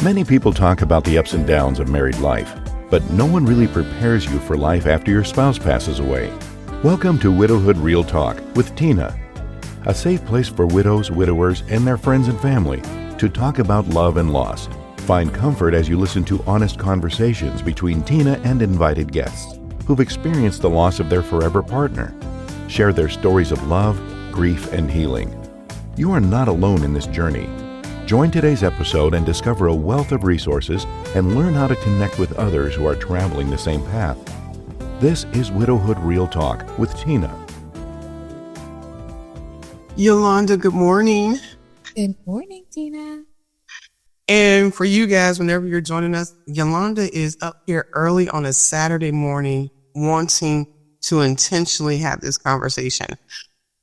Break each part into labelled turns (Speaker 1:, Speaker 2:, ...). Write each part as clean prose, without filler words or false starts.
Speaker 1: Many people talk about the ups and downs of married life, but no one really prepares you for life after your spouse passes away. Welcome to Widowhood Real Talk with Tina, a safe place for widows, widowers, and their friends and family to talk about love and loss. Find comfort as you listen to honest conversations between Tina and invited guests who've experienced the loss of their forever partner. Share their stories of love, grief, and healing. You are not alone in this journey. Join today's episode and discover a wealth of resources and learn how to connect with others who are traveling the same path. This is Widowhood Real Talk with Tina.
Speaker 2: Yolanda, good morning.
Speaker 3: Good morning, Tina.
Speaker 2: And for you guys, whenever you're joining us, Yolanda is up here early on a Saturday morning wanting to intentionally have this conversation.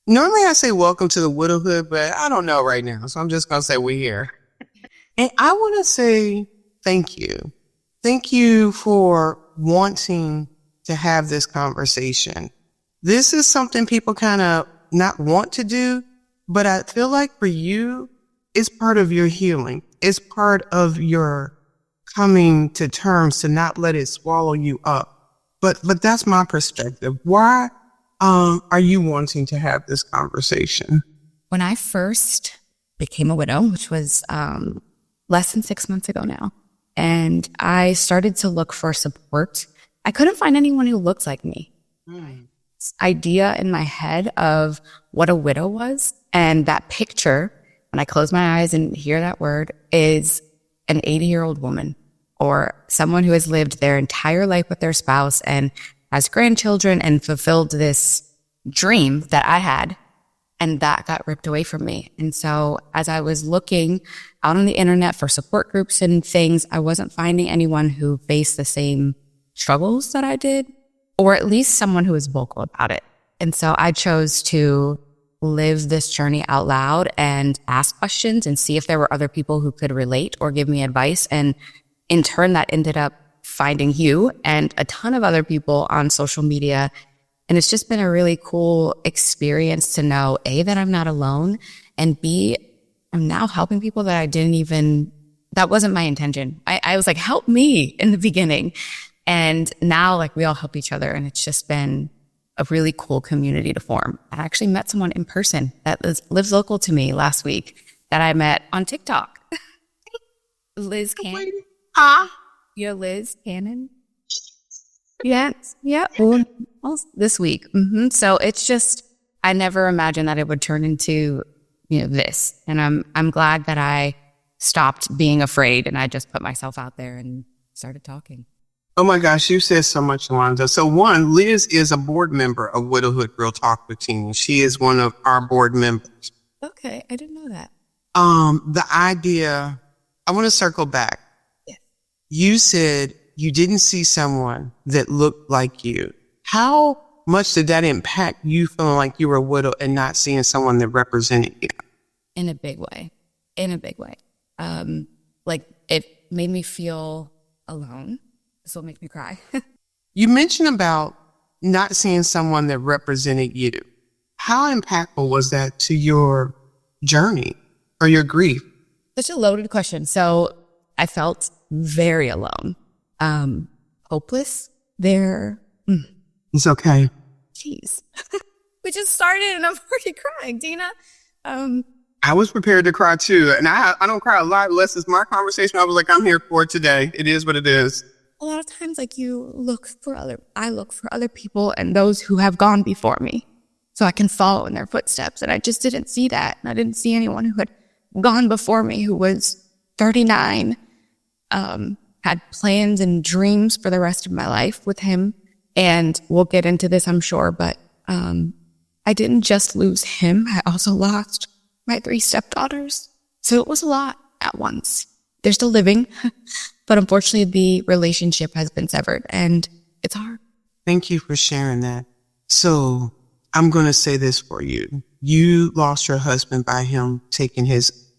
Speaker 2: Normally I say welcome to the widowhood, but I don't know right now. So I'm just going to say we're here. And I want to say thank you. Thank you for wanting to have this conversation. This is something people kind of not want to do, but I feel like for you, it's part of your healing. It's part of your coming to terms to not let it swallow you up. But that's my perspective. Why are you wanting to have this conversation?
Speaker 3: When I first became a widow, which was less than 6 months ago now, and I started to look for support, I couldn't find anyone who looked like me. This idea in my head of what a widow was, and that picture, when I close my eyes and hear that word, is an 80-year-old woman or someone who has lived their entire life with their spouse and has grandchildren and fulfilled this dream that I had, and that got ripped away from me. And so as I was looking out on the internet for support groups and things, I wasn't finding anyone who faced the same struggles that I did, or at least someone who was vocal about it. And so I chose to live this journey out loud and ask questions and see if there were other people who could relate or give me advice. And in turn, that ended up finding you and a ton of other people on social media. And it's just been a really cool experience to know, A, that I'm not alone, and B, I'm now helping people that that wasn't my intention. I was like, help me in the beginning. And now like we all help each other. And it's just been a really cool community to form. I actually met someone in person that lives local to me last week that I met on TikTok. Liz Cannon. You're Liz Cannon? Yes. Yeah. Well, this week. So it's just, I never imagined that it would turn into, this. And I'm glad that I stopped being afraid and I just put myself out there and started talking.
Speaker 2: Oh my gosh, you said so much, Yolanda. So one, Liz is a board member of Widowhood Real Talk with Tina. She is one of our board members.
Speaker 3: Okay. I didn't know that.
Speaker 2: The idea, I want to circle back.
Speaker 3: Yes.
Speaker 2: You said you didn't see someone that looked like you. How much did that impact you feeling like you were a widow and not seeing someone that represented you?
Speaker 3: In a big way. Like it made me feel alone. This will make me cry.
Speaker 2: You mentioned about not seeing someone that represented you. How impactful was that to your journey or your grief?
Speaker 3: Such a loaded question. So I felt very alone. Hopeless there.
Speaker 2: It's okay.
Speaker 3: Jeez. We just started and I'm already crying, Tina.
Speaker 2: I was prepared to cry too. And I don't cry a lot unless it's my conversation. I was like, I'm here for it today. It is what it is.
Speaker 3: A lot of times, like I look for other people and those who have gone before me so I can follow in their footsteps. And I just didn't see that. And I didn't see anyone who had gone before me who was 39, had plans and dreams for the rest of my life with him. And we'll get into this, I'm sure, but I didn't just lose him. I also lost my 3 stepdaughters. So it was a lot at once. They're still living, but unfortunately the relationship has been severed and it's hard.
Speaker 2: Thank you for sharing that. So I'm going to say this for you. You lost your husband by him taking his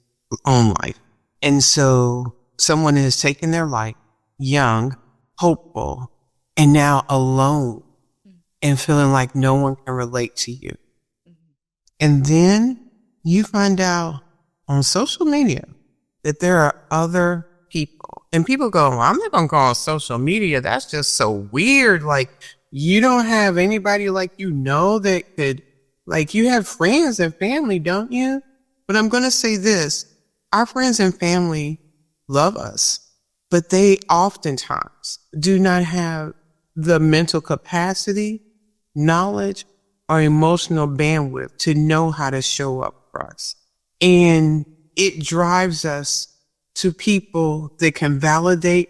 Speaker 2: own life. And so someone has taken their life, young, hopeful, and now alone and feeling like no one can relate to you. And then you find out on social media that there are other people people. And people go, well, I'm not going to call social media. That's just so weird. Like, you don't have anybody like, that could, like, you have friends and family, don't you? But I'm going to say this. Our friends and family love us, but they oftentimes do not have the mental capacity, knowledge, or emotional bandwidth to know how to show up for us. And it drives us to people that can validate,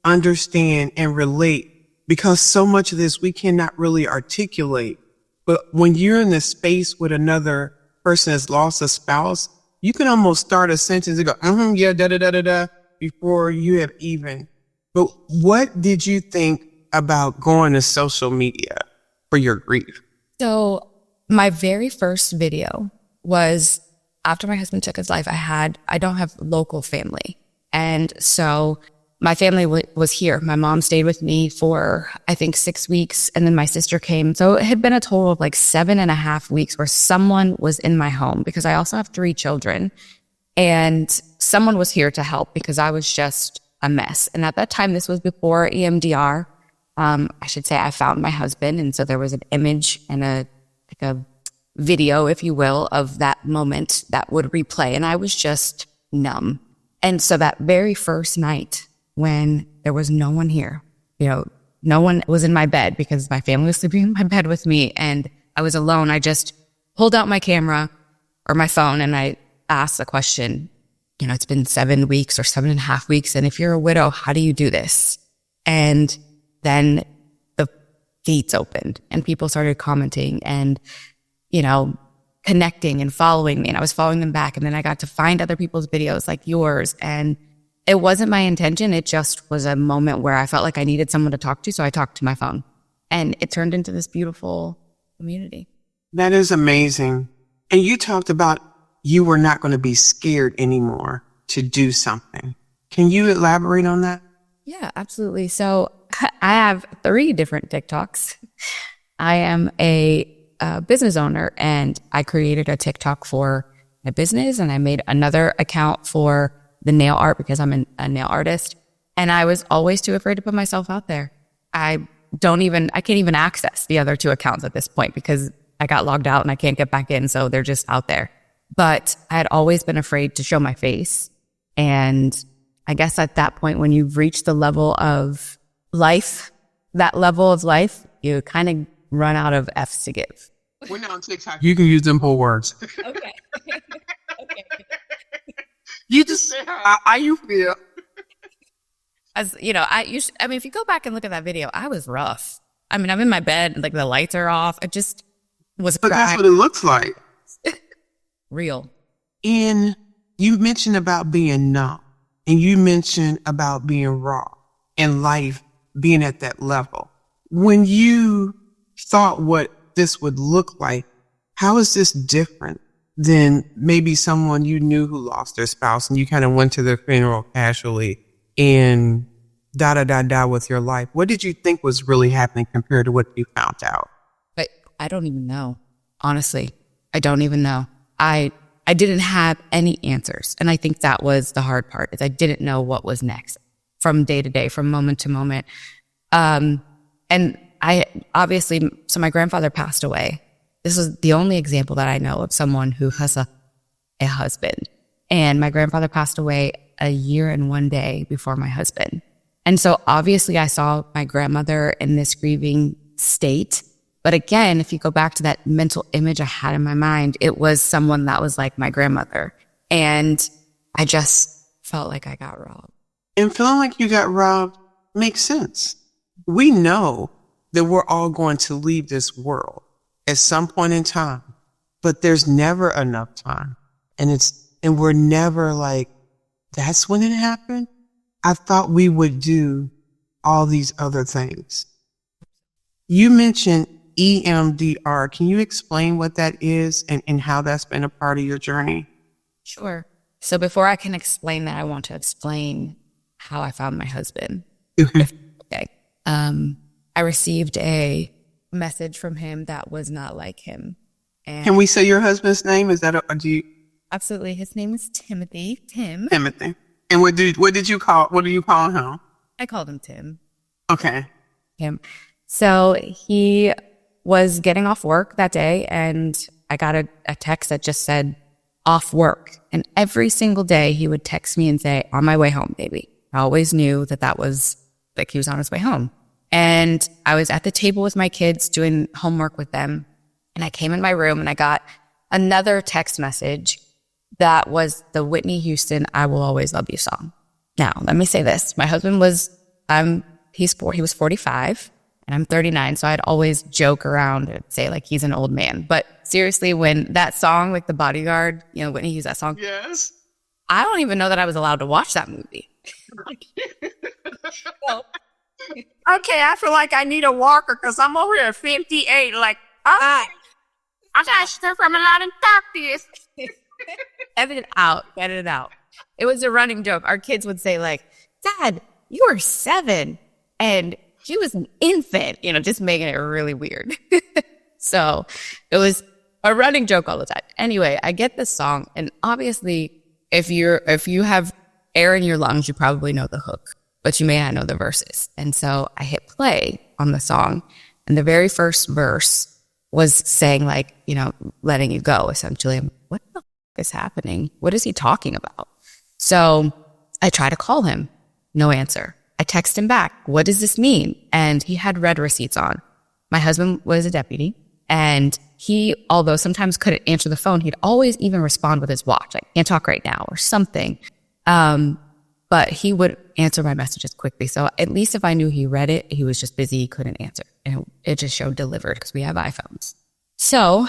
Speaker 2: understand, and relate, because so much of this we cannot really articulate. But when you're in the space with another person that's lost a spouse, you can almost start a sentence and go, yeah, da da da da da, before you have even. But what did you think about going to social media for your grief?
Speaker 3: So my very first video was after my husband took his life. I don't have local family. And so my family was here. My mom stayed with me for, I think, 6 weeks. And then my sister came. So it had been a total of like 7.5 weeks where someone was in my home, because I also have 3 children. And someone was here to help because I was just a mess. And at that time, this was before EMDR. I should say I found my husband. And so there was an image and a video, if you will, of that moment that would replay. And I was just numb. And so that very first night when there was no one here, no one was in my bed because my family was sleeping in my bed with me and I was alone. I just pulled out my camera or my phone and I asked the question, it's been 7 weeks or 7.5 weeks. And if you're a widow, how do you do this? And then the feeds opened and people started commenting and, connecting and following me. And I was following them back. And then I got to find other people's videos like yours. And it wasn't my intention. It just was a moment where I felt like I needed someone to talk to. So I talked to my phone and it turned into this beautiful community.
Speaker 2: That is amazing. And you talked about you were not going to be scared anymore to do something. Can you elaborate on that?
Speaker 3: Yeah, absolutely. So I have 3 different TikToks. I am a business owner and I created a TikTok for my business and I made another account for the nail art because I'm a nail artist. And I was always too afraid to put myself out there. I can't even access the other 2 accounts at this point because I got logged out and I can't get back in. So they're just out there. But I had always been afraid to show my face. And I guess at that point, when you've reached the level of life, you kind of run out of F's to give.
Speaker 2: We're not on TikTok. You can use them whole words.
Speaker 3: Okay. Okay.
Speaker 2: You just say how you feel.
Speaker 3: As if you go back and look at that video, I was rough. I mean, I'm in my bed, like the lights are off. I just was.
Speaker 2: But that's what it looks like.
Speaker 3: Real.
Speaker 2: And you mentioned about being numb, and you mentioned about being raw and life being at that level. When you thought what this would look like, how is this different than maybe someone you knew who lost their spouse and you kind of went to their funeral casually and with your life? What did you think was really happening compared to what you found out?
Speaker 3: But I don't even know. Honestly, I don't even know. I didn't have any answers. And I think that was the hard part, is I didn't know what was next from day to day, from moment to moment. And I obviously, so my grandfather passed away. This was the only example that I know of someone who has a husband. And my grandfather passed away a year and 1 day before my husband. And so obviously I saw my grandmother in this grieving state. But again, if you go back to that mental image I had in my mind, it was someone that was like my grandmother. And I just felt like I got robbed.
Speaker 2: And feeling like you got robbed makes sense. We know that we're all going to leave this world at some point in time, but there's never enough time. And we're never like, that's when it happened. I thought we would do all these other things. You mentioned EMDR. Can you explain what that is and how that's been a part of your journey?
Speaker 3: Sure. So before I can explain that, I want to explain how I found my husband. Okay. I received a message from him that was not like him. And
Speaker 2: can we say your husband's name? Is that do you?
Speaker 3: Absolutely. His name is Timothy. Tim.
Speaker 2: Timothy. And what did you call? What do you call him?
Speaker 3: I called him Tim.
Speaker 2: Okay.
Speaker 3: Him. So he was getting off work that day, and I got a text that just said off work. And every single day he would text me and say, on my way home, baby. I always knew that was like he was on his way home. And I was at the table with my kids doing homework with them. And I came in my room and I got another text message that was the Whitney Houston, I Will Always Love You song. Now, let me say this. My husband was, he was 45 and I'm 39. So I'd always joke around and say like he's an old man. But seriously, when that song, like The Bodyguard, Whitney used that song.
Speaker 2: Yes.
Speaker 3: I don't even know that I was allowed to watch that movie. So, okay, I feel like I need a walker because I'm over here at 58. Like, I got stuff from a lot of doctors. Edit it out. It was a running joke. Our kids would say like, Dad, you were 7 and she was an infant, just making it really weird. So it was a running joke all the time. Anyway, I get this song, and obviously if you have air in your lungs, you probably know the hook, but you may not know the verses. And so I hit play on the song, and the very first verse was saying like, letting you go, essentially. I'm, what the fuck is happening? What is he talking about? So I try to call him. No answer. I text him back. What does this mean? And he had red receipts on. My husband was a deputy, and he, although sometimes couldn't answer the phone, he'd always even respond with his watch, like, can't talk right now or something. But he would answer my messages quickly. So at least if I knew he read it, he was just busy, he couldn't answer. And it just showed delivered because we have iPhones. So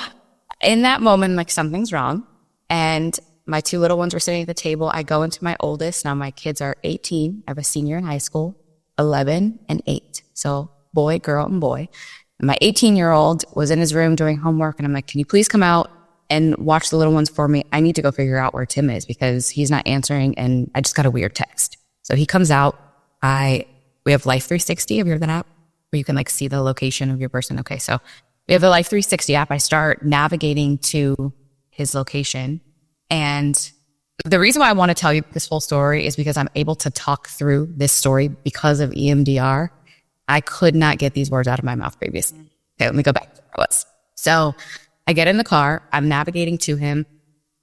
Speaker 3: in that moment, like, something's wrong. And my 2 little ones were sitting at the table. I go into my oldest. Now my kids are 18. I have a senior in high school, 11 and 8. So boy, girl, and boy. And my 18-year-old was in his room doing homework. And I'm like, can you please come out and watch the little ones for me? I need to go figure out where Tim is because he's not answering. And I just got a weird text. So he comes out. We have Life 360. Have you heard that app? Where you can like see the location of your person. Okay. So we have the Life 360 app. I start navigating to his location. And the reason why I want to tell you this full story is because I'm able to talk through this story because of EMDR. I could not get these words out of my mouth previously. Okay, let me go back to where I was. So I get in the car. I'm navigating to him.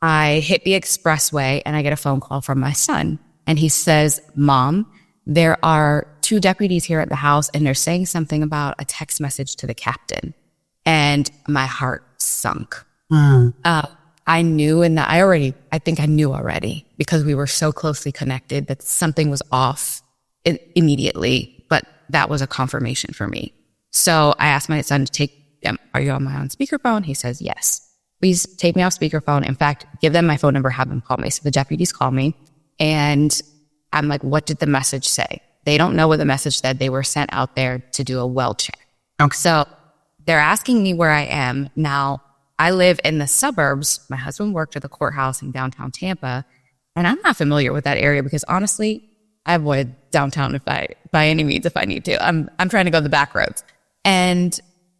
Speaker 3: I hit the expressway and I get a phone call from my son. And he says, Mom, there are 2 deputies here at the house and they're saying something about a text message to the captain. And my heart sunk. I knew, and I think I knew already because we were so closely connected that something was off immediately, but that was a confirmation for me. So I asked my son to take them. Are you on my own speakerphone? He says, yes. Please take me off speakerphone. In fact, give them my phone number, have them call me. So the deputies call me and I'm like, what did the message say? They don't know what the message said. They were sent out there to do a well check. Okay. So they're asking me where I am. Now, I live in the suburbs. My husband worked at the courthouse in downtown Tampa, and I'm not familiar with that area because honestly, I avoid downtown by any means if I need to. I'm trying to go the back roads. And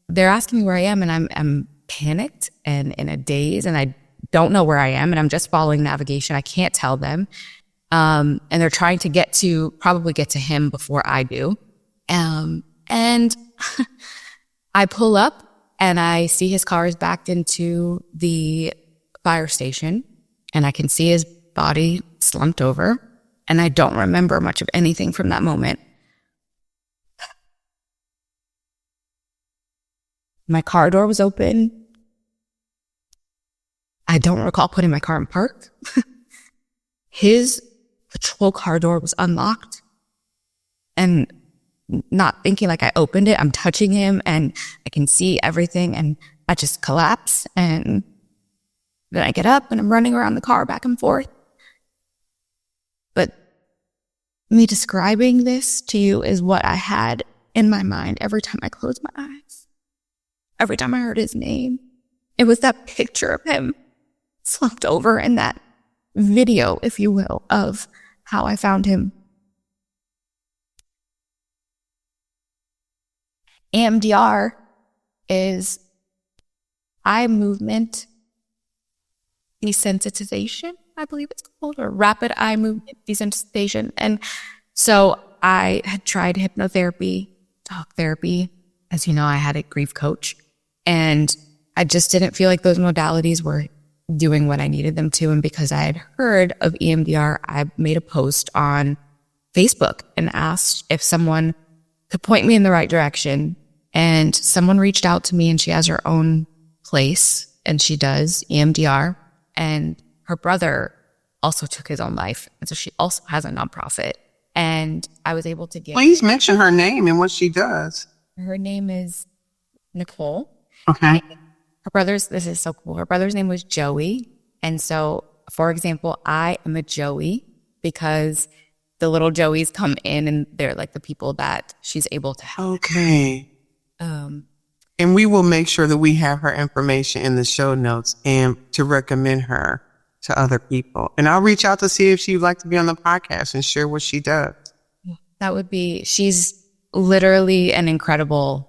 Speaker 3: they're asking me where I am, and I'm panicked and in a daze, and I don't know where I am, and I'm just following navigation. I can't tell them. And they're trying to probably get to him before I do. And I pull up and I see his car is backed into the fire station and I can see his body slumped over. And I don't remember much of anything from that moment. My car door was open. I don't recall putting my car in park. His patrol car door was unlocked. And not thinking like I opened it, I'm touching him and I can see everything and I just collapse. And then I get up and I'm running around the car back and forth. But me describing this to you is what I had in my mind every time I closed my eyes. Every time I heard his name, it was that picture of him slumped over in that video, if you will, of how I found him. EMDR is eye movement desensitization. I believe it's called, or rapid eye movement desensitization. And so I had tried hypnotherapy, talk therapy. As you know, I had a grief coach, and I just didn't feel like those modalities were doing what I needed them to. And because I had heard of EMDR, I made a post on Facebook and asked if someone could point me in the right direction. And someone reached out to me, and she has her own place, and she does EMDR. And her brother also took his own life. And so she also has a nonprofit. And I was able to get...
Speaker 2: Please mention her name and what she does.
Speaker 3: Her name is Nicole.
Speaker 2: Okay.
Speaker 3: Her brother's, this is so cool. Her brother's name was Joey. And so, for example, I am a Joey because the little Joeys come in and they're like the people that she's able to help.
Speaker 2: Okay. And we will make sure that we have her information in the show notes and to recommend her to other people. And I'll reach out to see if she'd like to be on the podcast and share what she does.
Speaker 3: That would be, she's literally an incredible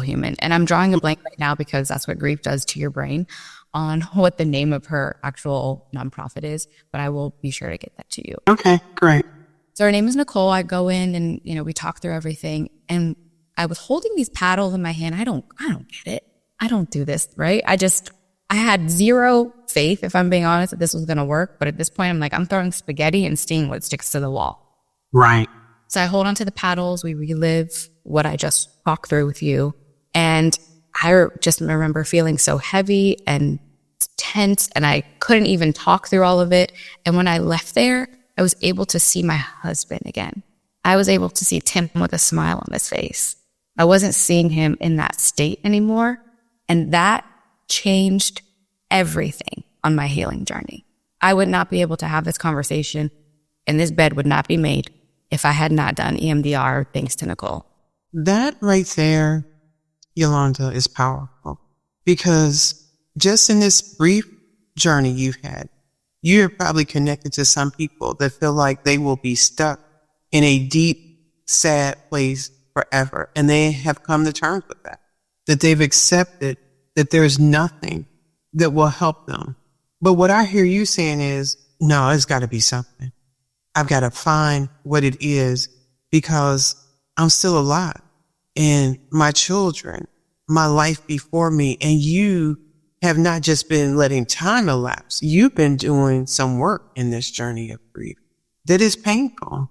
Speaker 3: human. And I'm drawing a blank right now because that's what grief does to your brain on what the name of her actual nonprofit is, but I will be sure to get that to you.
Speaker 2: Okay, great.
Speaker 3: So her name is Nicole. I go in and, we talk through everything, and I was holding these paddles in my hand. I don't get it. I don't do this, right? I had zero faith, if I'm being honest, that this was going to work. But at this point, I'm like, I'm throwing spaghetti and seeing what sticks to the wall.
Speaker 2: Right.
Speaker 3: So I hold onto the paddles. We relive what I just talked through with you. And I just remember feeling so heavy and tense, and I couldn't even talk through all of it. And when I left there, I was able to see my husband again. I was able to see Tim with a smile on his face. I wasn't seeing him in that state anymore. And that changed everything on my healing journey. I would not be able to have this conversation, and this bed would not be made if I had not done EMDR thanks to Nicole.
Speaker 2: That right there, Yolanda, is powerful, because just in this brief journey you've had, you're probably connected to some people that feel like they will be stuck in a deep, sad place forever. And they have come to terms with that they've accepted that there's nothing that will help them. But what I hear you saying is, no, it's got to be something. I've got to find what it is, because I'm still alive, and my children, my life before me, and you have not just been letting time elapse. You've been doing some work in this journey of grief that is painful.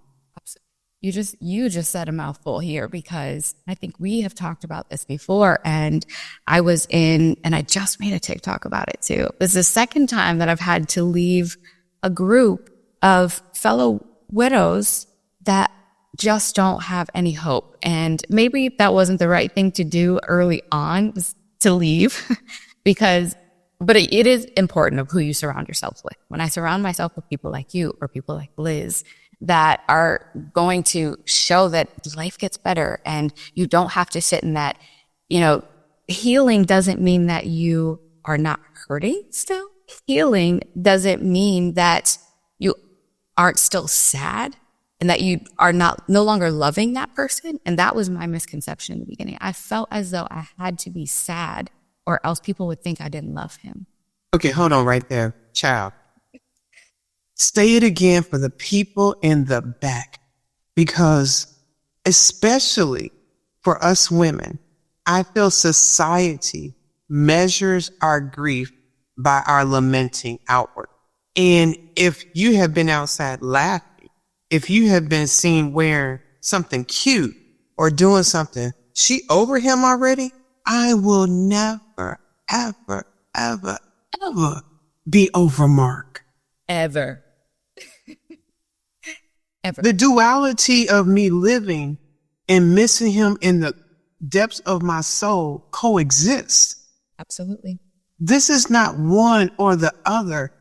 Speaker 3: You just said a mouthful here, because I think we have talked about this before, and I just made a TikTok about it too. This is the second time that I've had to leave a group of fellow widows that just don't have any hope. And maybe that wasn't the right thing to do early on, was to leave, but it is important of who you surround yourself with. When I surround myself with people like you or people like Liz that are going to show that life gets better and you don't have to sit in that, healing doesn't mean that you are not hurting still. Healing doesn't mean that you aren't still sad and that you are no longer loving that person. And that was my misconception in the beginning. I felt as though I had to be sad or else people would think I didn't love him.
Speaker 2: Okay, hold on right there, child. Say it again for the people in the back, because especially for us women, I feel society measures our grief by our lamenting outward. And if you have been outside laughing, if you have been seen wearing something cute or doing something, she over him already, I will never, ever, ever, ever be over Mark.
Speaker 3: Ever. Ever.
Speaker 2: The duality of me living and missing him in the depths of my soul coexists.
Speaker 3: Absolutely.
Speaker 2: This is not one or the other.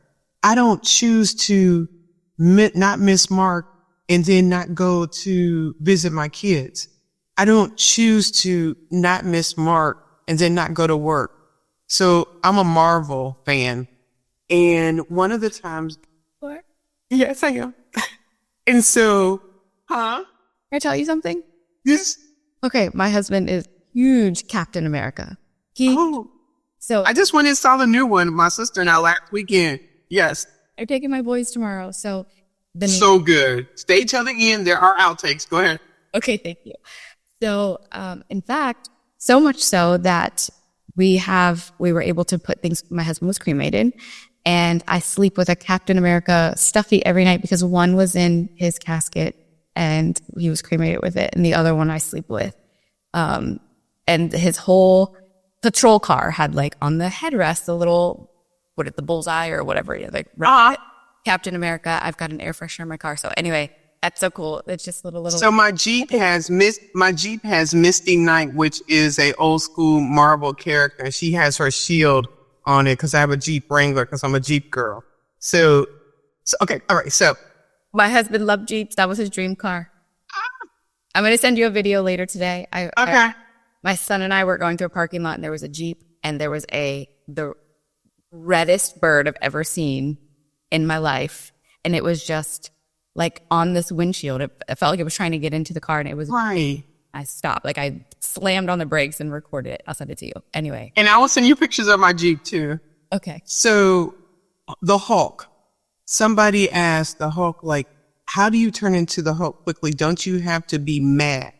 Speaker 2: I don't choose to not miss Mark and then not go to visit my kids. I don't choose to not miss Mark and then not go to work. So I'm a Marvel fan. And one of the times...
Speaker 3: What?
Speaker 2: Yes, I am. And so,
Speaker 3: Can I tell you something?
Speaker 2: Yes.
Speaker 3: Okay, my husband is huge Captain America. So
Speaker 2: I just went and saw the new one, my sister and I, last weekend. Yes.
Speaker 3: I'm taking my boys tomorrow. So
Speaker 2: So good. Stay till the end. There are outtakes. Go ahead.
Speaker 3: Okay, thank you. So, in fact, so much so that we were able to put things, my husband was cremated, and I sleep with a Captain America stuffy every night because one was in his casket and he was cremated with it, and the other one I sleep with. And his whole patrol car had like on the headrest, the little, the bullseye or whatever, like Captain America. I've got an air freshener in my car. So anyway, that's so cool. It's just little.
Speaker 2: So my Jeep has Misty Knight, which is a old school Marvel character. And she has her shield on it because I have a Jeep Wrangler because I'm a Jeep girl. So okay, all right. So
Speaker 3: my husband loved Jeeps. That was his dream car. I'm going to send you a video later today. My son and I were going through a parking lot and there was a Jeep and there was the reddest bird I've ever seen in my life. And it was just like on this windshield. It felt like it was trying to get into the car and it was.
Speaker 2: Right.
Speaker 3: I stopped. Like I slammed on the brakes and recorded it. I'll send it to you. Anyway.
Speaker 2: And I will send you pictures of my Jeep too.
Speaker 3: Okay.
Speaker 2: So the Hulk. Somebody asked the Hulk, like, how do you turn into the Hulk quickly? Don't you have to be mad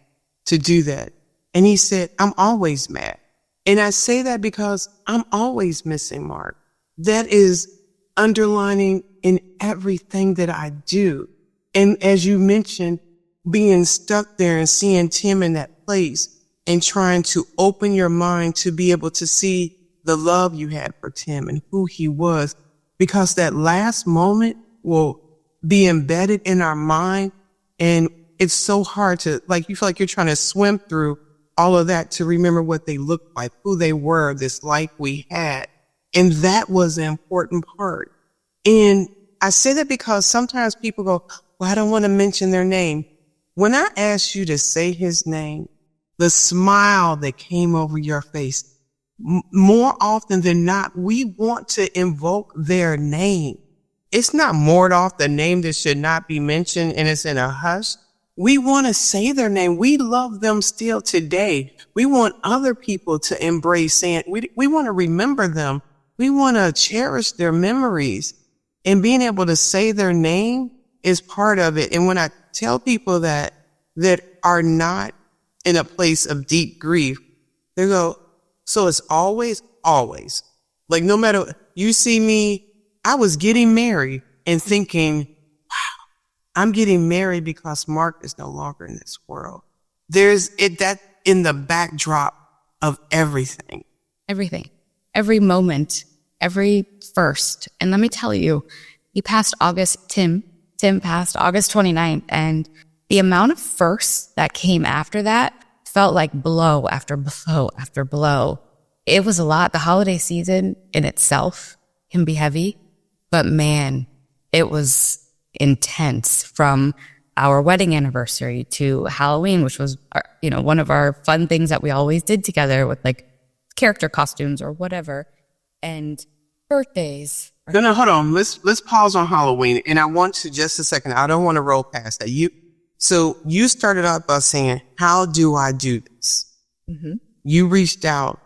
Speaker 2: to do that? And he said, I'm always mad. And I say that because I'm always missing Mark. That is underlining in everything that I do. And as you mentioned, being stuck there and seeing Tim in that place and trying to open your mind to be able to see the love you had for Tim and who he was, because that last moment will be embedded in our mind. And it's so hard to, like, you feel like you're trying to swim through all of that to remember what they looked like, who they were, this life we had. And that was the important part. And I say that because sometimes people go, well, I don't want to mention their name. When I asked you to say his name, the smile that came over your face, more often than not, we want to invoke their name. It's not moored off the name that should not be mentioned and it's in a hush. We want to say their name. We love them still today. We want other people to embrace saying, we want to remember them. We want to cherish their memories, and being able to say their name is part of it. And when I tell people that are not in a place of deep grief, they go, so it's always. Like, no matter, you see me, I was getting married and thinking, wow, I'm getting married because Mark is no longer in this world. There's that in the backdrop of everything.
Speaker 3: Everything. Every moment. Every first. And let me tell you, Tim passed August 29th. And the amount of firsts that came after that felt like blow after blow after blow. It was a lot. The holiday season in itself can be heavy, but man, it was intense, from our wedding anniversary to Halloween, which was, one of our fun things that we always did together with like character costumes or whatever, and birthdays.
Speaker 2: No, hold on. Let's pause on Halloween. And I want to, just a second, I don't want to roll past that. So you started out by saying, how do I do this? Mm-hmm. You reached out.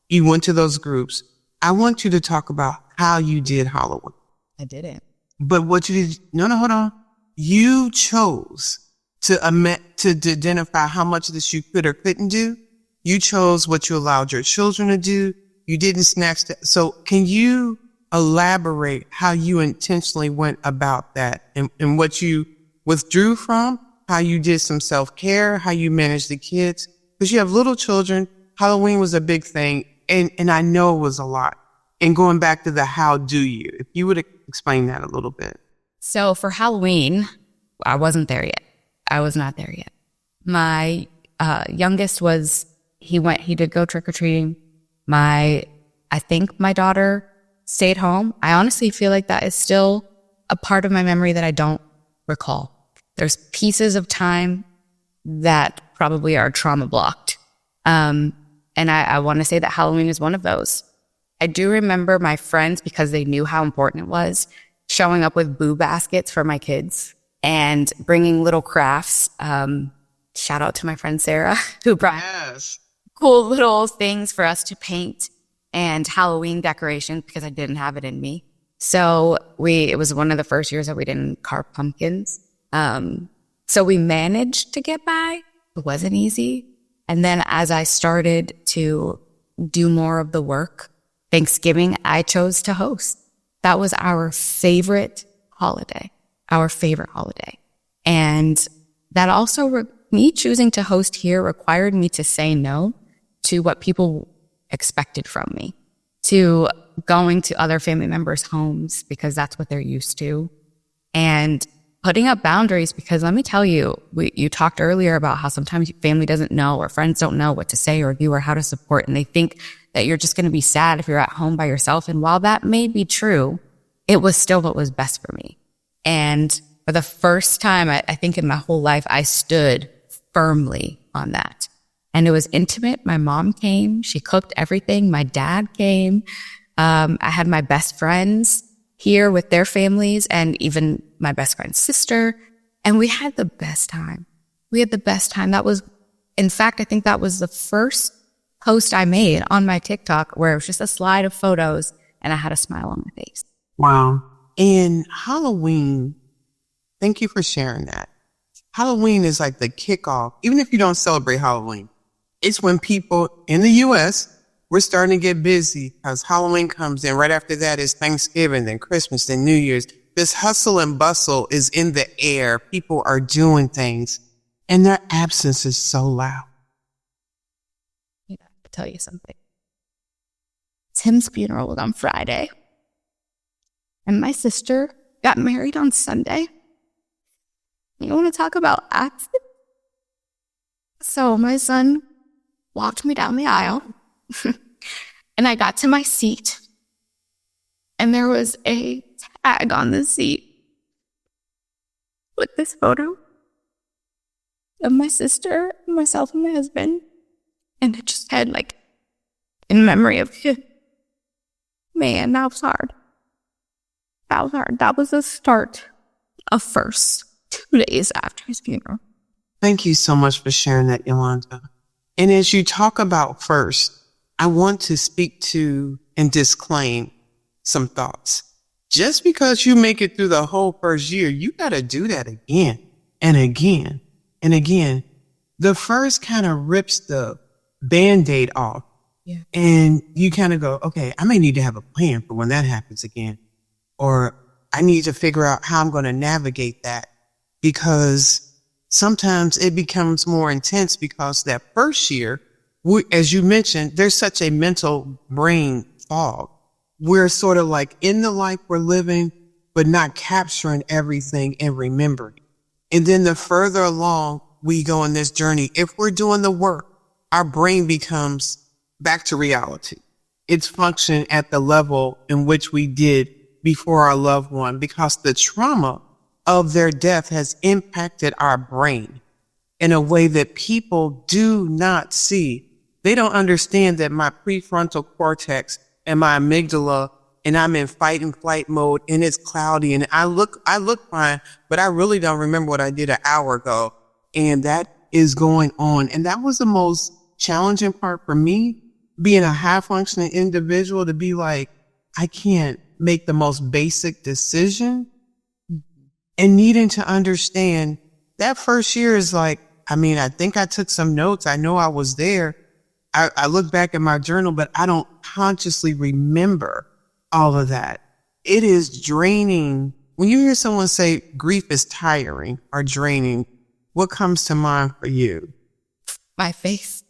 Speaker 2: You went to those groups. I want you to talk about how you did Halloween.
Speaker 3: I didn't.
Speaker 2: But what you did, no, hold on. You chose to identify how much of this you could or couldn't do. You chose what you allowed your children to do. You didn't snatch that. So can you elaborate how you intentionally went about that and what you withdrew from, how you did some self-care, how you managed the kids? Because you have little children. Halloween was a big thing. And I know it was a lot. And going back to the how do you, if you would explain that a little bit.
Speaker 3: So for Halloween, I wasn't there yet. I was not there yet. My youngest he did go trick-or-treating. I think my daughter stayed home. I honestly feel like that is still a part of my memory that I don't recall. There's pieces of time that probably are trauma blocked. And I want to say that Halloween is one of those. I do remember my friends, because they knew how important it was, showing up with boo baskets for my kids and bringing little crafts. Shout out to my friend Sarah, who brought cool little things for us to paint and Halloween decorations, because I didn't have it in me. So it was one of the first years that we didn't carve pumpkins. So we managed to get by. It wasn't easy. And then as I started to do more of the work, Thanksgiving, I chose to host. That was our favorite holiday. And that also, me choosing to host here required me to say no to what people expected from me, to going to other family members' homes because that's what they're used to, and putting up boundaries because let me tell you, you talked earlier about how sometimes family doesn't know or friends don't know what to say or do or how to support, and they think that you're just going to be sad if you're at home by yourself. And while that may be true, it was still what was best for me. And for the first time, I think in my whole life, I stood firmly on that. And it was intimate. My mom came. She cooked everything. My dad came. I had my best friends here with their families and even my best friend's sister. And we had the best time. That was, in fact, I think that was the first post I made on my TikTok where it was just a slide of photos and I had a smile on my face.
Speaker 2: Wow. And Halloween, thank you for sharing that. Halloween is like the kickoff. Even if you don't celebrate Halloween, it's when people in the U.S., we're starting to get busy because Halloween comes in. Right after that is Thanksgiving, then Christmas, then New Year's. This hustle and bustle is in the air. People are doing things and their absence is so loud.
Speaker 3: I have to tell you something. Tim's funeral was on Friday. And my sister got married on Sunday. You want to talk about accidents? So my son walked me down the aisle. And I got to my seat. And there was a tag on the seat with this photo of my sister, myself, and my husband. And it just had like, in memory of him. Man, that was hard. That was the start of first 2 days after his funeral.
Speaker 2: Thank you so much for sharing that, Yolanda. And as you talk about first, I want to speak to and disclaim some thoughts. Just because you make it through the whole first year, you got to do that again and again and again. The first kind of rips the Band-Aid off. Yeah. And you kind of go, okay, I may need to have a plan for when that happens again. Or I need to figure out how I'm going to navigate that, because sometimes it becomes more intense because that first year, as you mentioned, there's such a mental brain fog. We're sort of like in the life we're living, but not capturing everything and remembering. And then the further along we go in this journey, if we're doing the work, our brain becomes back to reality. It's functioning at the level in which we did before our loved one, because the trauma of their death has impacted our brain in a way that people do not see. They don't understand that my prefrontal cortex and my amygdala, and I'm in fight and flight mode, and it's cloudy, and I look fine, but I really don't remember what I did an hour ago. And that is going on. And that was the most challenging part for me, being a high functioning individual, to be like, I can't make the most basic decision, and needing to understand that first year is like, I think I took some notes. I know I was there. I look back at my journal, but I don't consciously remember all of that. It is draining. When you hear someone say grief is tiring or draining, what comes to mind for you?
Speaker 3: My face.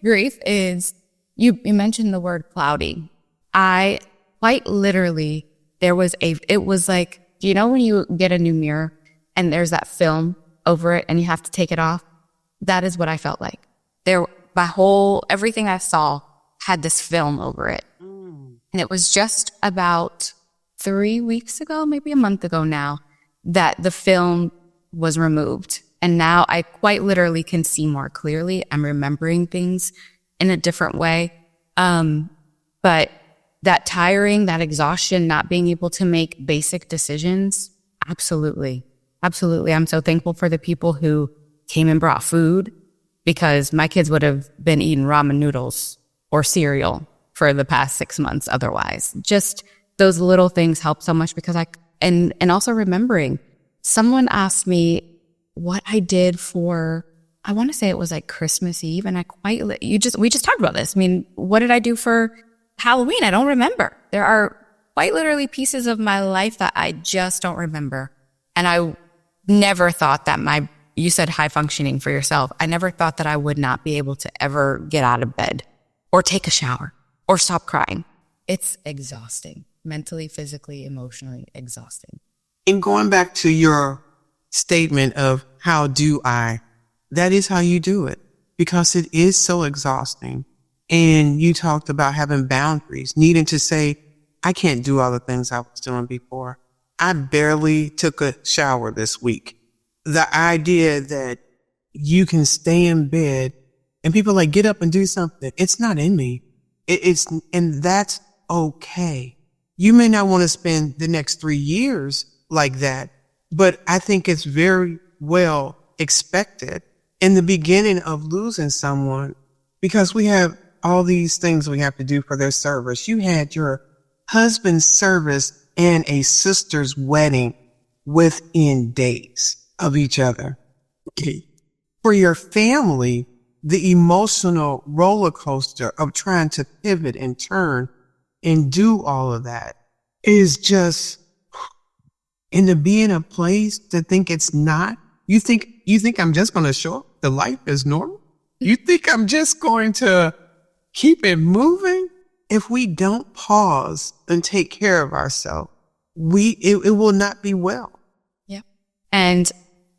Speaker 3: Grief is, you mentioned the word cloudy. I quite literally, it was like, do you know when you get a new mirror and there's that film over it and you have to take it off? That is what I felt like. Everything I saw had this film over it. And it was just about 3 weeks ago, maybe a month ago now, that the film was removed. And now I quite literally can see more clearly. I'm remembering things in a different way. But that tiring, that exhaustion, not being able to make basic decisions, absolutely. Absolutely. I'm so thankful for the people who came and brought food, because my kids would have been eating ramen noodles or cereal for the past 6 months otherwise. Just those little things help so much because and also remembering someone asked me what I did for, I want to say it was like Christmas Eve. And we just talked about this. I mean, what did I do for Halloween? I don't remember. There are quite literally pieces of my life that I just don't remember. And I never thought that you said high functioning for yourself. I never thought that I would not be able to ever get out of bed or take a shower or stop crying. It's exhausting, mentally, physically, emotionally exhausting.
Speaker 2: And going back to your statement of how do I, that is how you do it because it is so exhausting. And you talked about having boundaries, needing to say, I can't do all the things I was doing before. I barely took a shower this week. The idea that you can stay in bed and people like get up and do something. It's not in me. And that's okay. You may not want to spend the next 3 years like that, but I think it's very well expected in the beginning of losing someone because we have all these things we have to do for their service. You had your husband's service and a sister's wedding within days of each other. For your family, the emotional roller coaster of trying to pivot and turn and do all of that is just, and to be in a place to think it's not, you think I'm just going to show up? The life is normal? You think I'm just going to keep it moving? If we don't pause and take care of ourselves, it will not be well.
Speaker 3: Yeah. And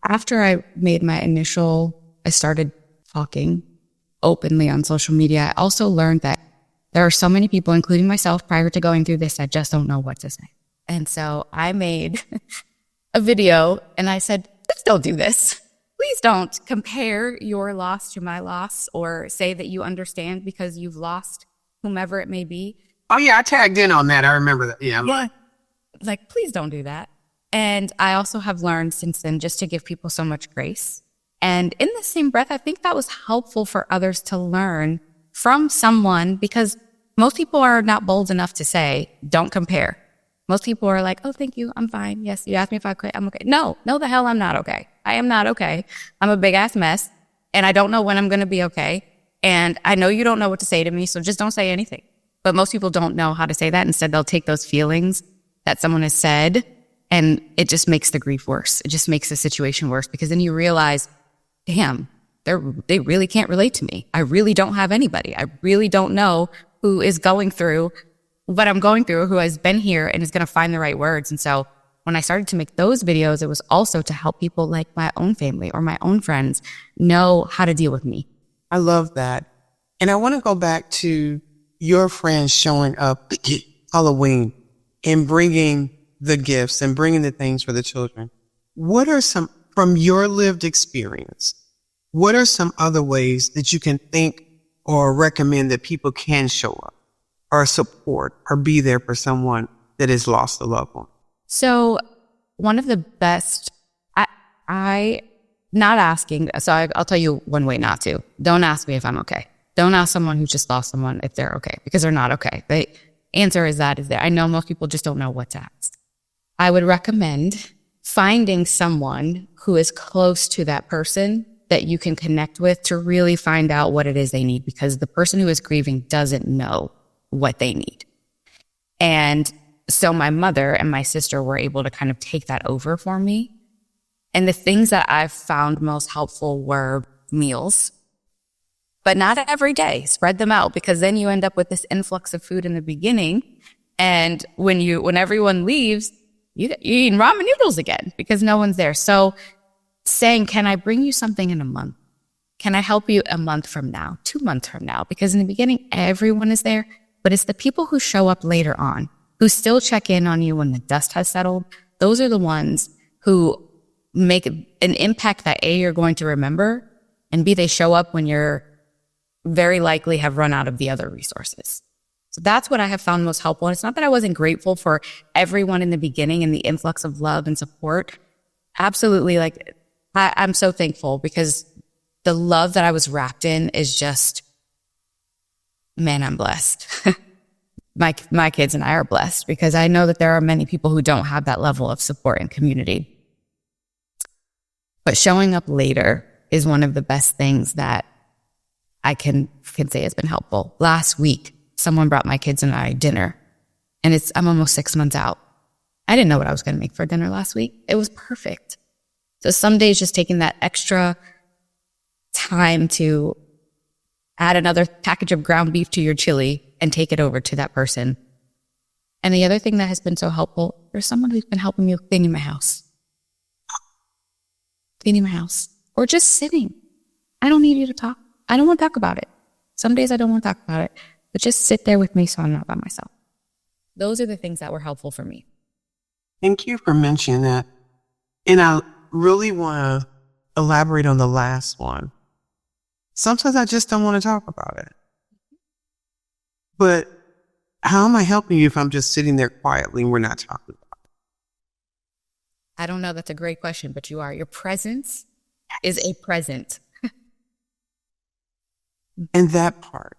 Speaker 3: after I started talking openly on social media, I also learned that there are so many people, including myself, prior to going through this, that just don't know what to say. And so I made a video and I said, please don't do this. Please don't compare your loss to my loss or say that you understand because you've lost whomever it may be.
Speaker 2: Oh yeah, I tagged in on that. I remember that. Yeah.
Speaker 3: Like, please don't do that. And I also have learned since then just to give people so much grace. And in the same breath, I think that was helpful for others to learn from someone because most people are not bold enough to say, don't compare. Most people are like, oh, thank you. I'm fine. Yes. You asked me if I quit. I'm okay. No, the hell I'm not okay. I am not okay. I'm a big ass mess and I don't know when I'm going to be okay. And I know you don't know what to say to me. So just don't say anything. But most people don't know how to say that. Instead, they'll take those feelings that someone has said and it just makes the grief worse. It just makes the situation worse because then you realize, damn, they really can't relate to me. I really don't have anybody. I really don't know who is going through what I'm going through, who has been here and is going to find the right words. And so when I started to make those videos, it was also to help people like my own family or my own friends know how to deal with me.
Speaker 2: I love that. And I want to go back to your friends showing up Halloween and bringing the gifts and bringing the things for the children. What are some, from your lived experience, what are some other ways that you can think or recommend that people can show up or support or be there for someone that has lost a loved one?
Speaker 3: So one of the best, I'll tell you one way not to. Don't ask me if I'm okay. Don't ask someone who just lost someone if they're okay, because they're not okay. The answer is there. I know most people just don't know what to ask. I would recommend finding someone who is close to that person that you can connect with to really find out what it is they need, because the person who is grieving doesn't know what they need. And so my mother and my sister were able to kind of take that over for me. And the things that I've found most helpful were meals, but not every day. Spread them out, because then you end up with this influx of food in the beginning. And when everyone leaves, you're eating ramen noodles again because no one's there. So saying, can I bring you something in a month? Can I help you a month from now, 2 months from now? Because in the beginning, everyone is there, but it's the people who show up later on, who still check in on you when the dust has settled. Those are the ones who make an impact that A, you're going to remember, and B, they show up when you're very likely have run out of the other resources. So that's what I have found most helpful. And it's not that I wasn't grateful for everyone in the beginning and the influx of love and support. Absolutely. Like, I'm so thankful, because the love that I was wrapped in is just, man, I'm blessed. my kids and I are blessed, because I know that there are many people who don't have that level of support and community. But showing up later is one of the best things that I can say has been helpful. Last week, someone brought my kids and I dinner, and I'm almost 6 months out. I didn't know what I was going to make for dinner last week. It was perfect. So some days just taking that extra time to add another package of ground beef to your chili and take it over to that person. And the other thing that has been so helpful, there's someone who's been helping me cleaning my house. Or just sitting. I don't need you to talk. I don't want to talk about it. Some days I don't want to talk about it, but just sit there with me so I'm not by myself. Those are the things that were helpful for me.
Speaker 2: Thank you for mentioning that. And I really want to elaborate on the last one. Sometimes I just don't want to talk about it. But how am I helping you if I'm just sitting there quietly and we're not talking about it?
Speaker 3: I don't know. That's a great question, but you are. Your presence is a present.
Speaker 2: And that part,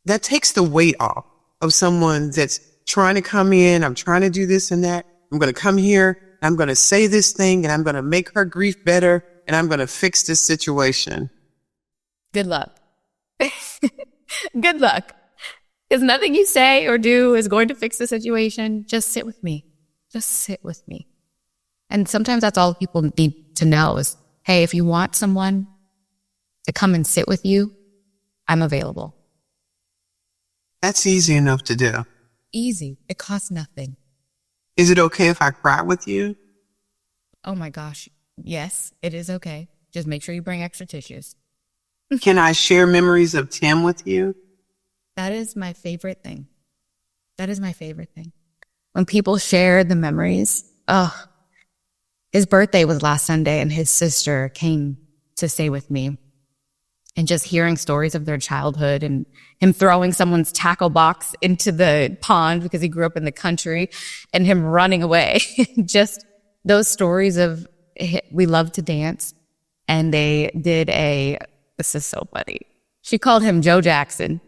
Speaker 2: that takes the weight off of someone that's trying to come in. I'm trying to do this and that. I'm going to come here. I'm going to say this thing and I'm going to make her grief better. And I'm going to fix this situation.
Speaker 3: Good luck. Good luck. Because nothing you say or do is going to fix the situation. Just sit with me. Just sit with me. And sometimes that's all people need to know is, hey, if you want someone to come and sit with you, I'm available.
Speaker 2: That's easy enough to do.
Speaker 3: Easy. It costs nothing.
Speaker 2: Is it okay if I cry with you?
Speaker 3: Oh my gosh. Yes, it is okay. Just make sure you bring extra tissues.
Speaker 2: Can I share memories of Tim with you?
Speaker 3: That is my favorite thing. That is my favorite thing. When people share the memories, his birthday was last Sunday and his sister came to stay with me. And just hearing stories of their childhood and him throwing someone's tackle box into the pond because he grew up in the country and him running away. Just those stories of we love to dance. And they did this is so funny. She called him Joe Jackson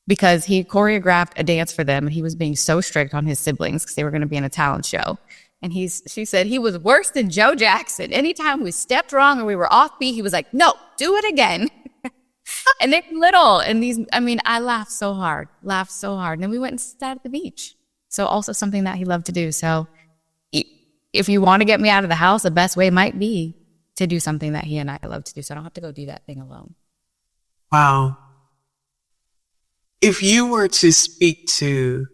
Speaker 3: because he choreographed a dance for them. And he was being so strict on his siblings because they were going to be in a talent show. And she said he was worse than Joe Jackson. Anytime we stepped wrong or we were offbeat, he was like, no, do it again. And they're little. And I laughed so hard. And then we went and sat at the beach. So also something that he loved to do. So if you want to get me out of the house, the best way might be to do something that he and I love to do. So I don't have to go do that thing alone.
Speaker 2: Wow. If you were to speak to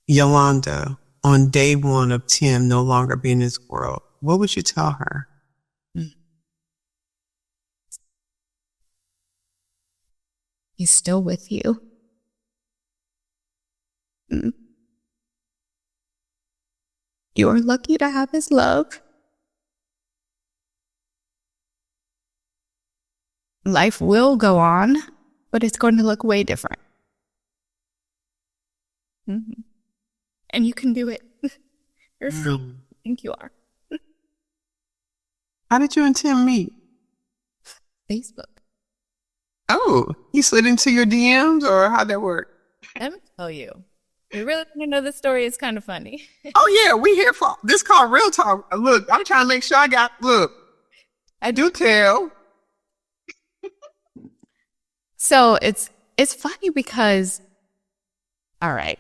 Speaker 2: Yolanda on day one of Tim no longer being in this world, what would you tell her?
Speaker 3: He's still with you. You're lucky to have his love. Life will go on, but it's going to look way different. And you can do it. You're free. I think you are.
Speaker 2: How did you and Tim meet?
Speaker 3: Facebook.
Speaker 2: Oh, he slid into your DMs or how'd that work?
Speaker 3: Let me tell you. We really want to know the story. It's kind of funny.
Speaker 2: Oh, yeah, we here for this called Real Talk. Look, I'm trying to make sure I do tell.
Speaker 3: So it's funny because, all right,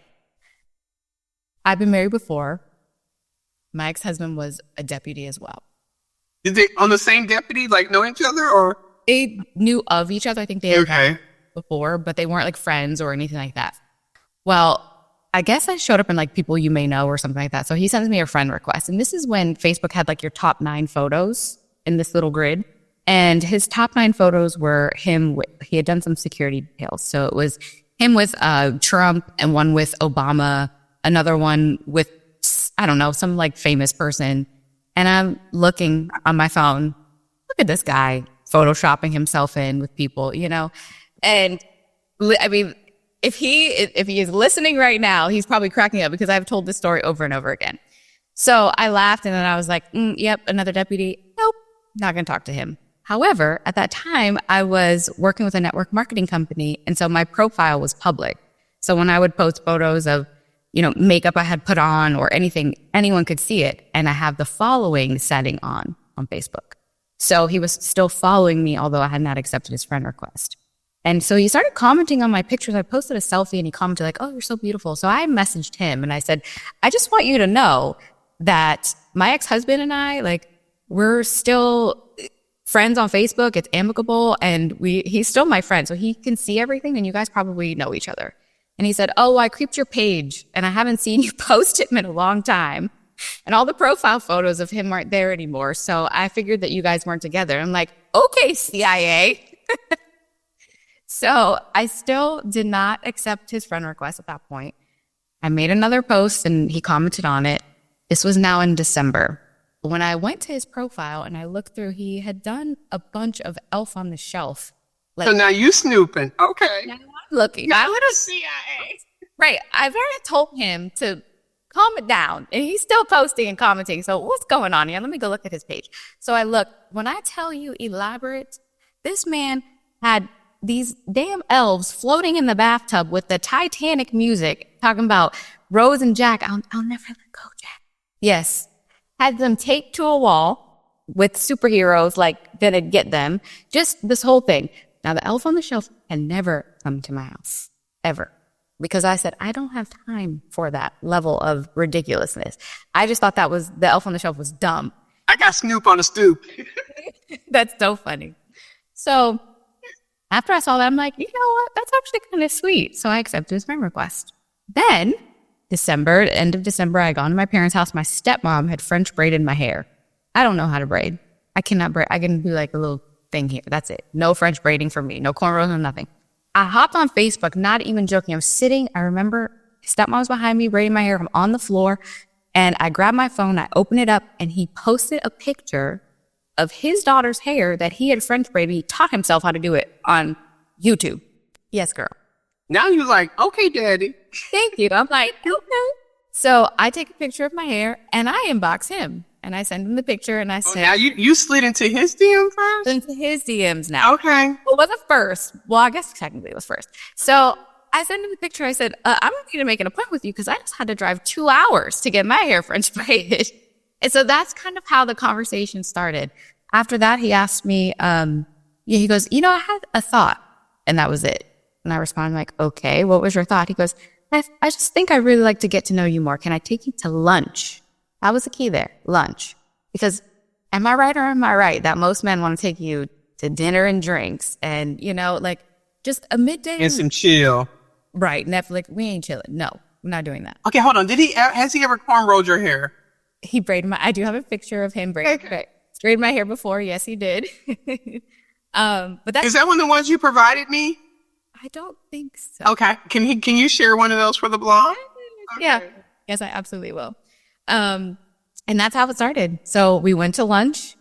Speaker 3: I've been married before. My ex-husband was a deputy as well.
Speaker 2: Is they on the same deputy, like know each other or?
Speaker 3: They knew of each other. I think they had met before, but they weren't like friends or anything like that. Well, I guess I showed up in like people you may know or something like that. So he sends me a friend request. And this is when Facebook had like your top 9 photos in this little grid. And his top 9 photos were him. He had done some security details. So it was him with Trump and one with Obama, another one with, I don't know, some like famous person. And I'm looking on my phone, look at this guy photoshopping himself in with people, you know? And I mean, if he is listening right now, he's probably cracking up because I've told this story over and over again. So I laughed and then I was like, yep, another deputy. Nope, not going to talk to him. However, at that time, I was working with a network marketing company. And so my profile was public. So when I would post photos of, makeup I had put on or anything, anyone could see it. And I have the following setting on Facebook. So he was still following me, although I had not accepted his friend request. And so he started commenting on my pictures. I posted a selfie and he commented like, "Oh, you're so beautiful." So I messaged him and I said, "I just want you to know that my ex-husband and I, like, we're still friends on Facebook. It's amicable and he's still my friend. So he can see everything and you guys probably know each other." And he said, "Oh, I creeped your page and I haven't seen you post him in a long time. And all the profile photos of him aren't there anymore. So I figured that you guys weren't together." I'm like, "Okay, CIA." So I still did not accept his friend request at that point. I made another post and he commented on it. This was now in December. When I went to his profile and I looked through, he had done a bunch of Elf on the Shelf.
Speaker 2: So now you snooping. Okay.
Speaker 3: Now I'm looking.
Speaker 2: Now let us CIA.
Speaker 3: Right. I've already told him to calm it down. And he's still posting and commenting. So what's going on here? Let me go look at his page. So I look. When I tell you elaborate, this man had these damn elves floating in the bathtub with the Titanic music, talking about Rose and Jack. I'll never let go, Jack. Yes. Had them taped to a wall with superheroes like that'd get them. Just this whole thing. Now, the Elf on the Shelf had never come to my house, ever. Because I said, I don't have time for that level of ridiculousness. I just thought the Elf on the Shelf was dumb.
Speaker 2: I got Snoop on the stoop.
Speaker 3: That's so funny. So after I saw that, I'm like, you know what? That's actually kind of sweet. So I accepted his friend request. Then end of December, I got to my parents' house. My stepmom had French braided my hair. I don't know how to braid. I cannot braid. I can do like a little thing here. That's it. No French braiding for me. No cornrows, no nothing. I hopped on Facebook, not even joking. I'm sitting. I remember his stepmom was behind me braiding my hair. I'm on the floor and I grabbed my phone. I opened it up and he posted a picture of his daughter's hair that he had French braided. He taught himself how to do it on YouTube. Yes, girl.
Speaker 2: Now you're like, "Okay, daddy."
Speaker 3: Thank you. I'm like, okay. So I take a picture of my hair and I inbox him and I send him the picture and I said,
Speaker 2: now you slid into his DM first?
Speaker 3: into his DMs now.
Speaker 2: Okay.
Speaker 3: Well, it wasn't first. Well, I guess technically it was first. So I sent him the picture. I said, "I'm going to make an appointment with you because I just had to drive 2 hours to get my hair French braided." And so that's kind of how the conversation started. After that, he asked me, he goes, "I had a thought." And that was it. And I responded like, "Okay, what was your thought?" He goes, I just think I really like to get to know you more. Can I take you to lunch?" That was the key there, lunch. Because am I right or am I right that most men want to take you to dinner and drinks and, like just a midday.
Speaker 2: And some chill.
Speaker 3: Right. Netflix. We ain't chilling. No, we're not doing that.
Speaker 2: Okay, hold on. Has he ever cornrowed your hair?
Speaker 3: He braided I do have a picture of him braided my hair before. Yes, he did. But
Speaker 2: Is that one of the ones you provided me?
Speaker 3: I don't think so.
Speaker 2: Okay. Can you share one of those for the blog? Okay.
Speaker 3: Yeah. Yes, I absolutely will. And that's how it started. So we went to lunch,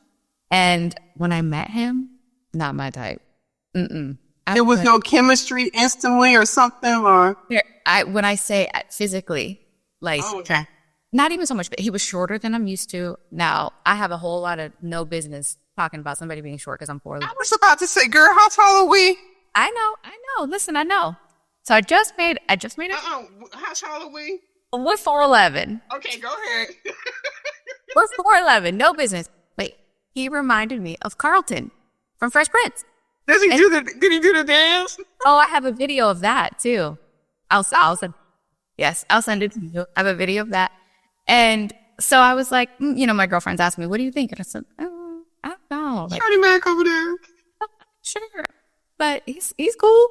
Speaker 3: and when I met him, not my type.
Speaker 2: There was no chemistry instantly or something, or
Speaker 3: when I say physically, like,
Speaker 2: okay,
Speaker 3: not even so much, but he was shorter than I'm used to. Now I have a whole lot of no business talking about somebody being short because I'm 4'11".
Speaker 2: I was about to say, girl, how tall are we?
Speaker 3: I know. Listen, I know. So I just made it.
Speaker 2: How tall are we?
Speaker 3: We're 4'11".
Speaker 2: Okay, go ahead.
Speaker 3: We're 4'11". No business. Wait, he reminded me of Carlton from Fresh Prince.
Speaker 2: Did he do the dance?
Speaker 3: Oh, I have a video of that too. I'll send. Yes, I'll send it to you. I have a video of that. And so I was like, my girlfriends asked me, "What do you think?" And I said, I don't know. Like,
Speaker 2: Shorty Mac over there.
Speaker 3: Sure. But he's cool.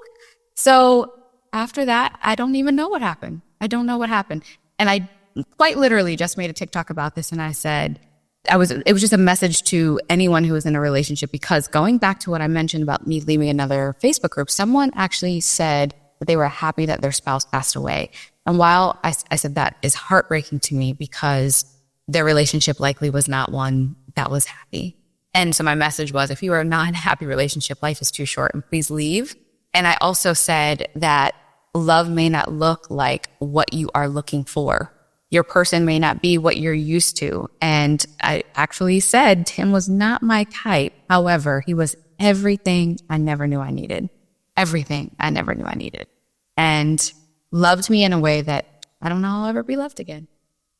Speaker 3: So after that, I don't even know what happened. I don't know what happened. And I quite literally just made a TikTok about this. And I said, it was just a message to anyone who was in a relationship, because going back to what I mentioned about me leaving another Facebook group, someone actually said that they were happy that their spouse passed away. And while I said that is heartbreaking to me because their relationship likely was not one that was happy. And so my message was, if you are not in a happy relationship, life is too short and please leave. And I also said that love may not look like what you are looking for. Your person may not be what you're used to. And I actually said Tim was not my type. However, he was everything I never knew I needed. Everything I never knew I needed. And loved me in a way that I don't know I'll ever be loved again,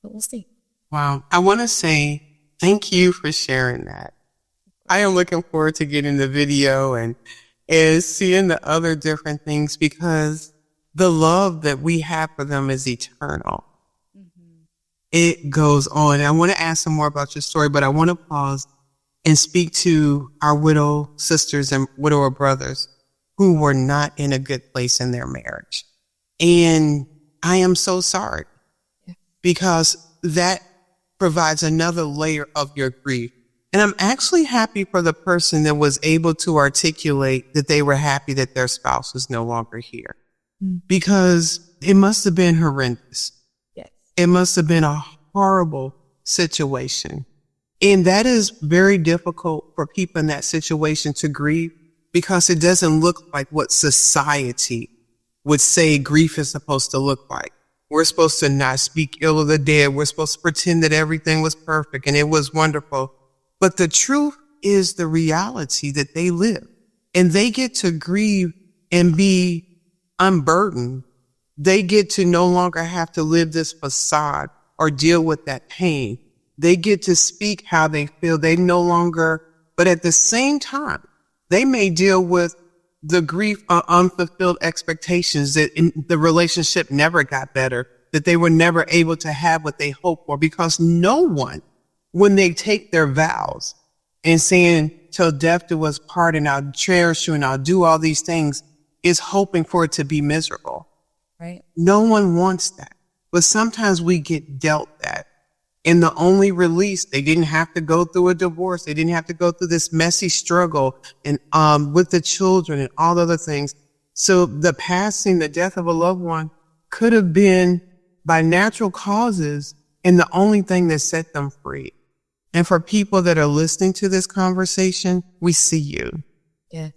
Speaker 3: but we'll see.
Speaker 2: Wow. I want to say thank you for sharing that. I am looking forward to getting the video and seeing the other different things, because the love that we have for them is eternal. It goes on. I want to ask some more about your story, but I want to pause and speak to our widow sisters and widower brothers who were not in a good place in their marriage. And I am so sorry, because that provides another layer of your grief. And I'm actually happy for the person that was able to articulate that they were happy that their spouse was no longer here, because it must have been horrendous.
Speaker 3: Yes.
Speaker 2: It must have been a horrible situation. And that is very difficult for people in that situation to grieve, because it doesn't look like what society would say grief is supposed to look like. We're supposed to not speak ill of the dead. We're supposed to pretend that everything was perfect and it was wonderful. But the truth is the reality that they live, and they get to grieve and be unburdened. They get to no longer have to live this facade or deal with that pain. They get to speak how they feel. They no longer, but at the same time, they may deal with the grief of unfulfilled expectations, that the relationship never got better, that they were never able to have what they hoped for, because no one, when they take their vows and saying, till death do us part, and I'll cherish you and I'll do all these things, is hoping for it to be miserable.
Speaker 3: Right.
Speaker 2: No one wants that. But sometimes we get dealt that. And the only release, they didn't have to go through a divorce. They didn't have to go through this messy struggle and with the children and all other things. So the passing, the death of a loved one could have been by natural causes, and the only thing that set them free. And for people that are listening to this conversation, we see you.
Speaker 3: Yeah.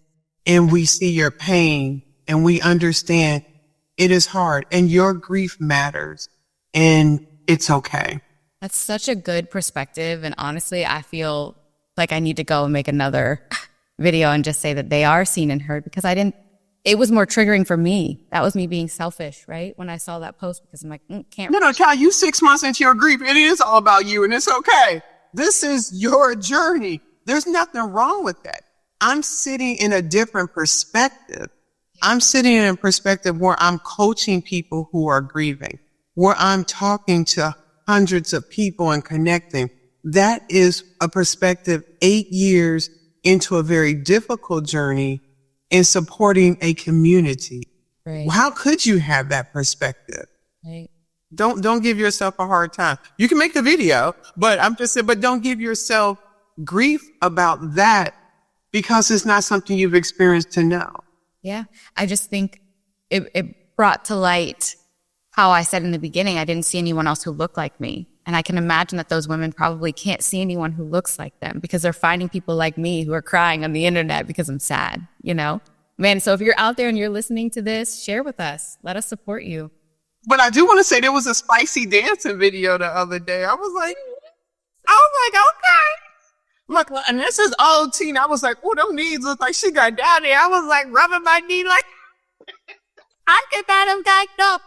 Speaker 2: And we see your pain, and we understand it is hard, and your grief matters, and it's okay.
Speaker 3: That's such a good perspective. And honestly, I feel like I need to go and make another video and just say that they are seen and heard, because it was more triggering for me. That was me being selfish, right? When I saw that post, because I'm like, can't.
Speaker 2: No, child, you 6 months into your grief. It is all about you, and it's okay. This is your journey. There's nothing wrong with that. I'm sitting in a different perspective. I'm sitting in a perspective where I'm coaching people who are grieving, where I'm talking to hundreds of people and connecting. That is a perspective 8 years into a very difficult journey in supporting a community.
Speaker 3: Right.
Speaker 2: How could you have that perspective?
Speaker 3: Right.
Speaker 2: Don't give yourself a hard time. You can make the video, but I'm just saying, but don't give yourself grief about that, because it's not something you've experienced to know.
Speaker 3: Yeah. I just think it brought to light how I said in the beginning, I didn't see anyone else who looked like me. And I can imagine that those women probably can't see anyone who looks like them, because they're finding people like me who are crying on the internet because I'm sad, you know? Man, so if you're out there and you're listening to this, share with us. Let us support you.
Speaker 2: But I do want to say there was a spicy dancing video the other day. I was like, okay. Look, and this is old Tina. I was like, oh, them knees look like she got down there. I was like rubbing my knee like, I get that them gagged up.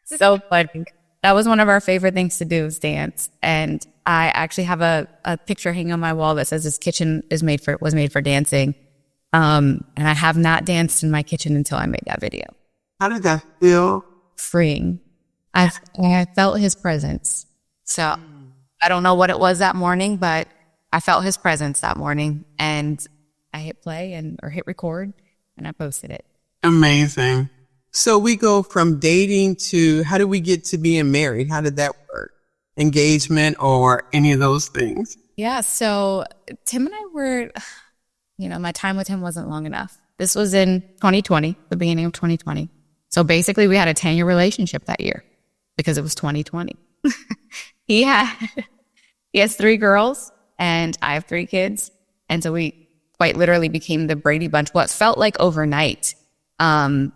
Speaker 3: So funny. That was one of our favorite things to do, is dance. And I actually have a picture hanging on my wall that says this kitchen was made for dancing. And I have not danced in my kitchen until I made that video.
Speaker 2: How did that feel?
Speaker 3: Freeing. I felt his presence. So I don't know what it was that morning, but I felt his presence that morning, and I hit play or hit record, and I posted it.
Speaker 2: Amazing. So we go from dating to, how did we get to being married? How did that work? Engagement or any of those things?
Speaker 3: Yeah. So Tim and I were, my time with him wasn't long enough. This was in 2020, the beginning of 2020. So basically we had a 10-year relationship that year because it was 2020. He has 3 girls and I have 3 kids. And so we quite literally became the Brady Bunch. What felt like overnight. I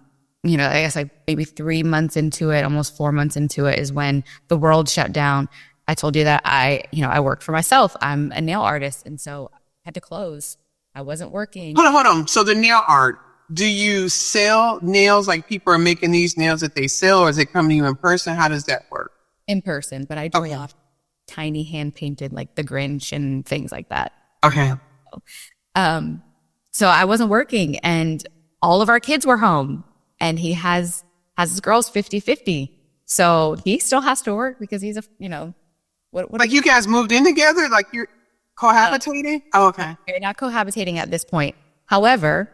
Speaker 3: guess like maybe 3 months into it, almost 4 months into it, is when the world shut down. I told you that I worked for myself. I'm a nail artist. And so I had to close. I wasn't working.
Speaker 2: Hold on. So the nail art, Do you sell nails? Like people are making these nails that they sell, or is it coming to you in person? How does that work?
Speaker 3: In person, but I do
Speaker 2: Okay.
Speaker 3: have tiny hand painted like the Grinch and things like that.
Speaker 2: Okay.
Speaker 3: So I wasn't working and all of our kids were home and he has his girls 50-50. So he still has to work because he's what
Speaker 2: Like you guys moved in together? Like you're cohabitating? Oh, okay.
Speaker 3: We're not cohabitating at this point. However,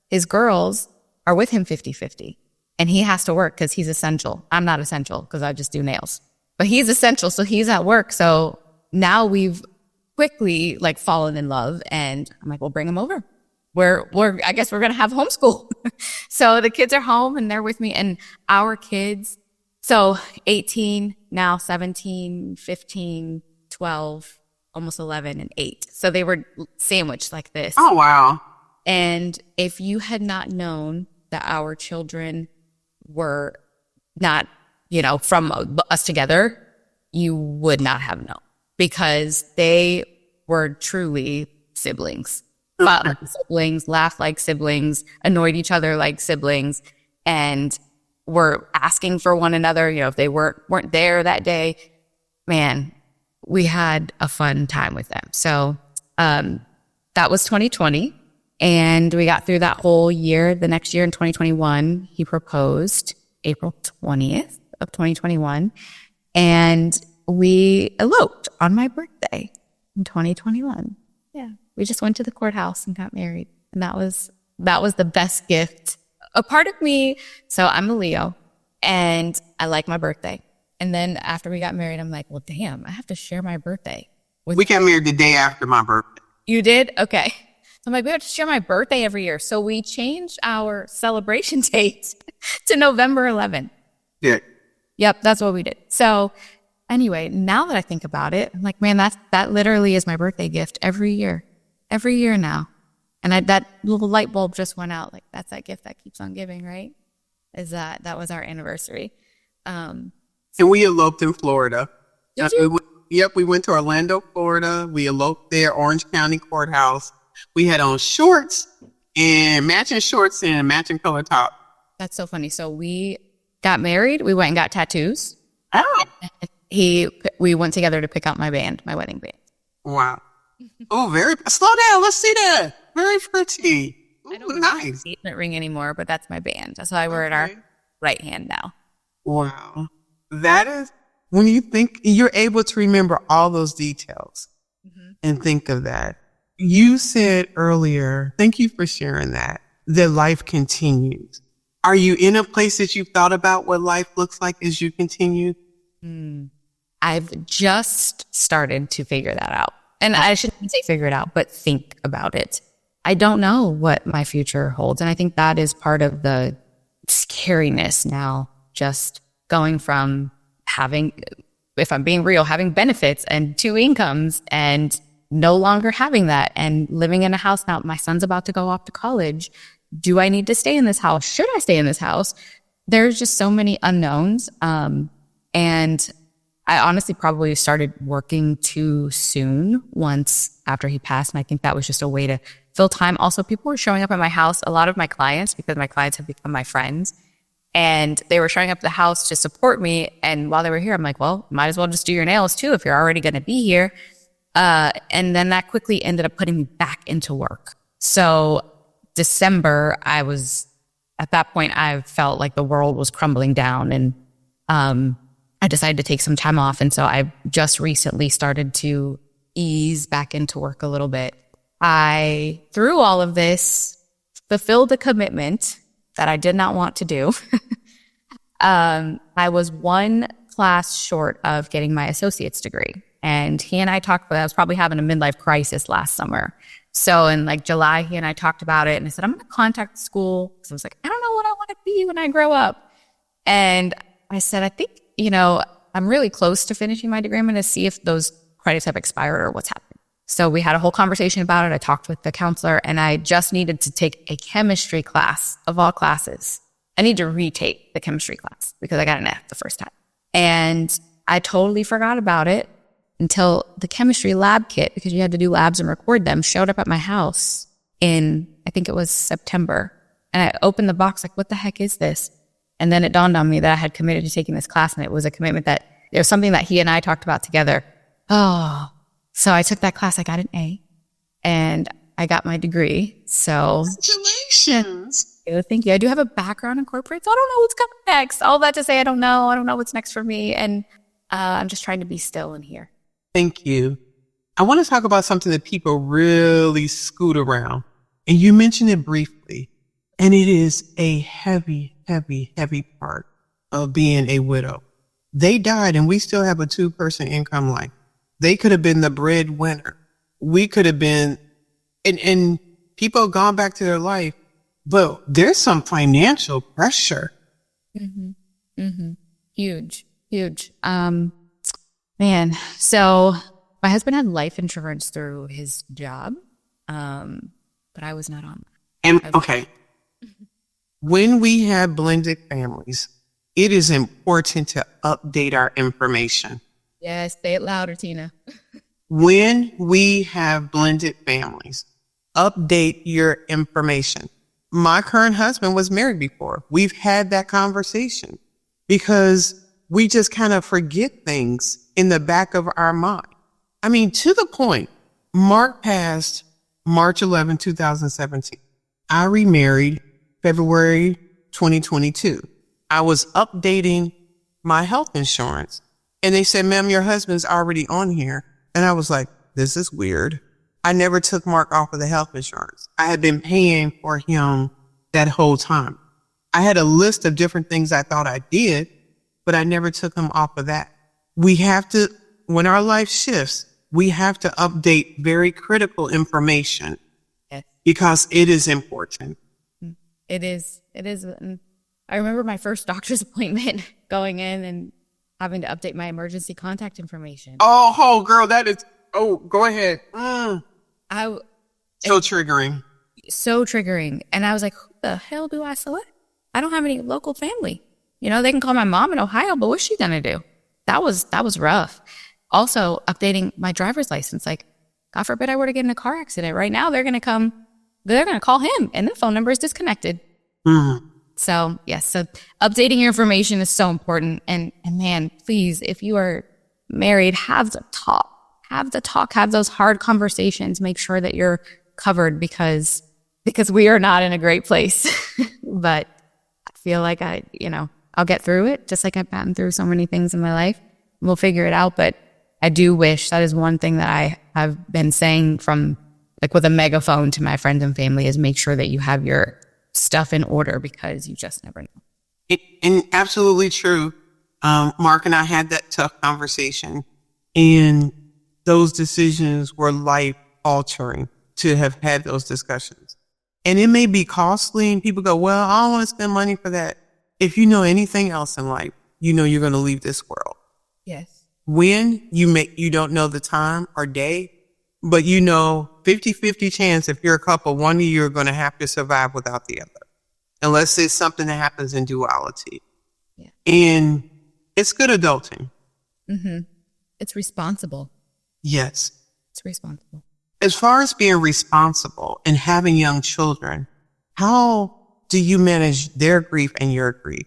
Speaker 3: his girls are with him 50-50 and he has to work because he's essential. I'm not essential because I just do nails, but he's essential. So he's at work. So now we've quickly like fallen in love and I'm like, well, bring him over. I guess we're going to have homeschool. So the kids are home and they're with me and our kids. So 18, now 17, 15, 12, almost 11 and 8. So they were sandwiched like this.
Speaker 2: Oh, wow.
Speaker 3: And if you had not known that our children were not, from us together, you would not have known because they were truly siblings. Fought like siblings, laughed like siblings, annoyed each other like siblings, and were asking for one another. If they weren't there that day, man, we had a fun time with them. So that was 2020, and we got through that whole year. The next year in 2021, he proposed April 20th of 2021, and we eloped on my birthday in 2021. Yeah. We just went to the courthouse and got married. And that was the best gift. A part of me, so I'm a Leo and I like my birthday. And then after we got married, I'm like, well, damn, I have to share my birthday.
Speaker 2: We got married the day after my birthday.
Speaker 3: You did? Okay. So I'm like, we have to share my birthday every year. So we changed our celebration date to November 11th.
Speaker 2: Yeah.
Speaker 3: Yep, that's what we did. So anyway, now that I think about it, I'm like, man, that literally is my birthday gift every year. Every year now. And that little light bulb just went out. Like, that's that gift that keeps on giving, right? That was our anniversary.
Speaker 2: And we eloped in Florida.
Speaker 3: Did you?
Speaker 2: We went to Orlando, Florida. We eloped there, Orange County Courthouse. We had on shorts and matching color top.
Speaker 3: That's so funny. So we got married. We went and got tattoos.
Speaker 2: Oh.
Speaker 3: We went together to pick out my wedding band.
Speaker 2: Wow. Oh, slow down. Let's see that. Very pretty. Ooh,
Speaker 3: I don't
Speaker 2: nice.
Speaker 3: have a engagement ring anymore, but that's my band. So I wear it our right hand now.
Speaker 2: Wow. That is, when you think you're able to remember all those details and think of that. You said earlier, thank you for sharing that life continues. Are you in a place that you've thought about what life looks like as you continue?
Speaker 3: I've just started to figure that out. And I shouldn't say figure it out, but think about it. I don't know what my future holds. And I think that is part of the scariness now, just going from having, if I'm being real, having benefits and 2 incomes and no longer having that and living in a house now. My son's about to go off to college. Do I need to stay in this house? Should I stay in this house? There's just so many unknowns. And I honestly probably started working too soon once after he passed. And I think that was just a way to fill time. Also, people were showing up at my house, a lot of my clients, because my clients have become my friends. And they were showing up at the house to support me. And while they were here, I'm like, well, might as well just do your nails too if you're already going to be here. And then that quickly ended up putting me back into work. So December, at that point, I felt like the world was crumbling down. And I decided to take some time off. And so I just recently started to ease back into work a little bit. I, through all of this, fulfilled a commitment that I did not want to do. I was one class short of getting my associate's degree. And he and I talked about, I was probably having a midlife crisis last summer. So in like July, he and I talked about it. And I said, I'm going to contact the school. So I was like, I don't know what I want to be when I grow up. And I said, I think, I'm really close to finishing my degree. I'm going to see if those credits have expired or what's happening. So we had a whole conversation about it. I talked with the counselor and I just needed to take a chemistry class of all classes. I need to retake the chemistry class because I got an F the first time. And I totally forgot about it until the chemistry lab kit, because you had to do labs and record them, showed up at my house in, I think it was September. And I opened the box like, what the heck is this? And then it dawned on me that I had committed to taking this class, and it was a commitment that it was something that he and I talked about together. Oh, so I took that class. I got an A and I got my degree. So
Speaker 2: Congratulations.
Speaker 3: thank you. I do have a background in corporate, so I don't know what's coming next. All that to say, I don't know. I don't know what's next for me. And I'm just trying to be still in here.
Speaker 2: Thank you. I want to talk about something that people really scoot around. And you mentioned it briefly. And it is a heavy, heavy, heavy part of being a widow. They died and we still have a 2-person income life. They could have been the breadwinner. We could have been, and people have gone back to their life, but there's some financial pressure.
Speaker 3: Mm-hmm. Mm-hmm. Huge, huge. Man, so my husband had life insurance through his job, but I was not on that.
Speaker 2: And okay. When we have blended families, it is important to update our information.
Speaker 3: Yes, say it louder, Tina.
Speaker 2: When we have blended families, update your information. My current husband was married before. We've had that conversation because we just kind of forget things in the back of our mind. I mean, to the point, Mark passed March 11, 2017. I remarried February 2022. I was updating my health insurance and they said, ma'am, your husband's already on here. And I was like, this is weird. I never took Mark off of the health insurance. I had been paying for him that whole time. I had a list of different things I thought I did, but I never took him off of that. We have to, when our life shifts, we have to update very critical information.
Speaker 3: Yes.
Speaker 2: Because it is important.
Speaker 3: It is. It is. I remember my first doctor's appointment going in and having to update my emergency contact information.
Speaker 2: Oh, girl, that is, go ahead. So triggering.
Speaker 3: So triggering. And I was like, who the hell do I select? I don't have any local family. You know, they can call my mom in Ohio, but what's she going to do? That was rough. Also, updating my driver's license. Like, God forbid I were to get in a car accident. Right now, they're going to call him, and the phone number is disconnected.
Speaker 2: Mm.
Speaker 3: So, yes. So updating your information is so important. And man, please, if you are married, have the talk, have those hard conversations. Make sure that you're covered because we are not in a great place. But I feel like I'll get through it, just like I've gotten through so many things in my life. We'll figure it out. But I do wish, that is one thing that I have been saying from like with a megaphone to my friends and family, is make sure that you have your stuff in order because you just never know.
Speaker 2: And absolutely true. Mark and I had that tough conversation, and those decisions were life altering to have had those discussions. And it may be costly, and people go, well, I don't want to spend money for that. If you know anything else in life, you know you're going to leave this world.
Speaker 3: Yes.
Speaker 2: When you don't know the time or day, but 50-50 chance if you're a couple, one of you are going to have to survive without the other. Unless it's something that happens in duality.
Speaker 3: Yeah.
Speaker 2: And it's good adulting.
Speaker 3: Mm-hmm. It's responsible.
Speaker 2: Yes.
Speaker 3: It's responsible.
Speaker 2: As far as being responsible and having young children, how do you manage their grief and your grief?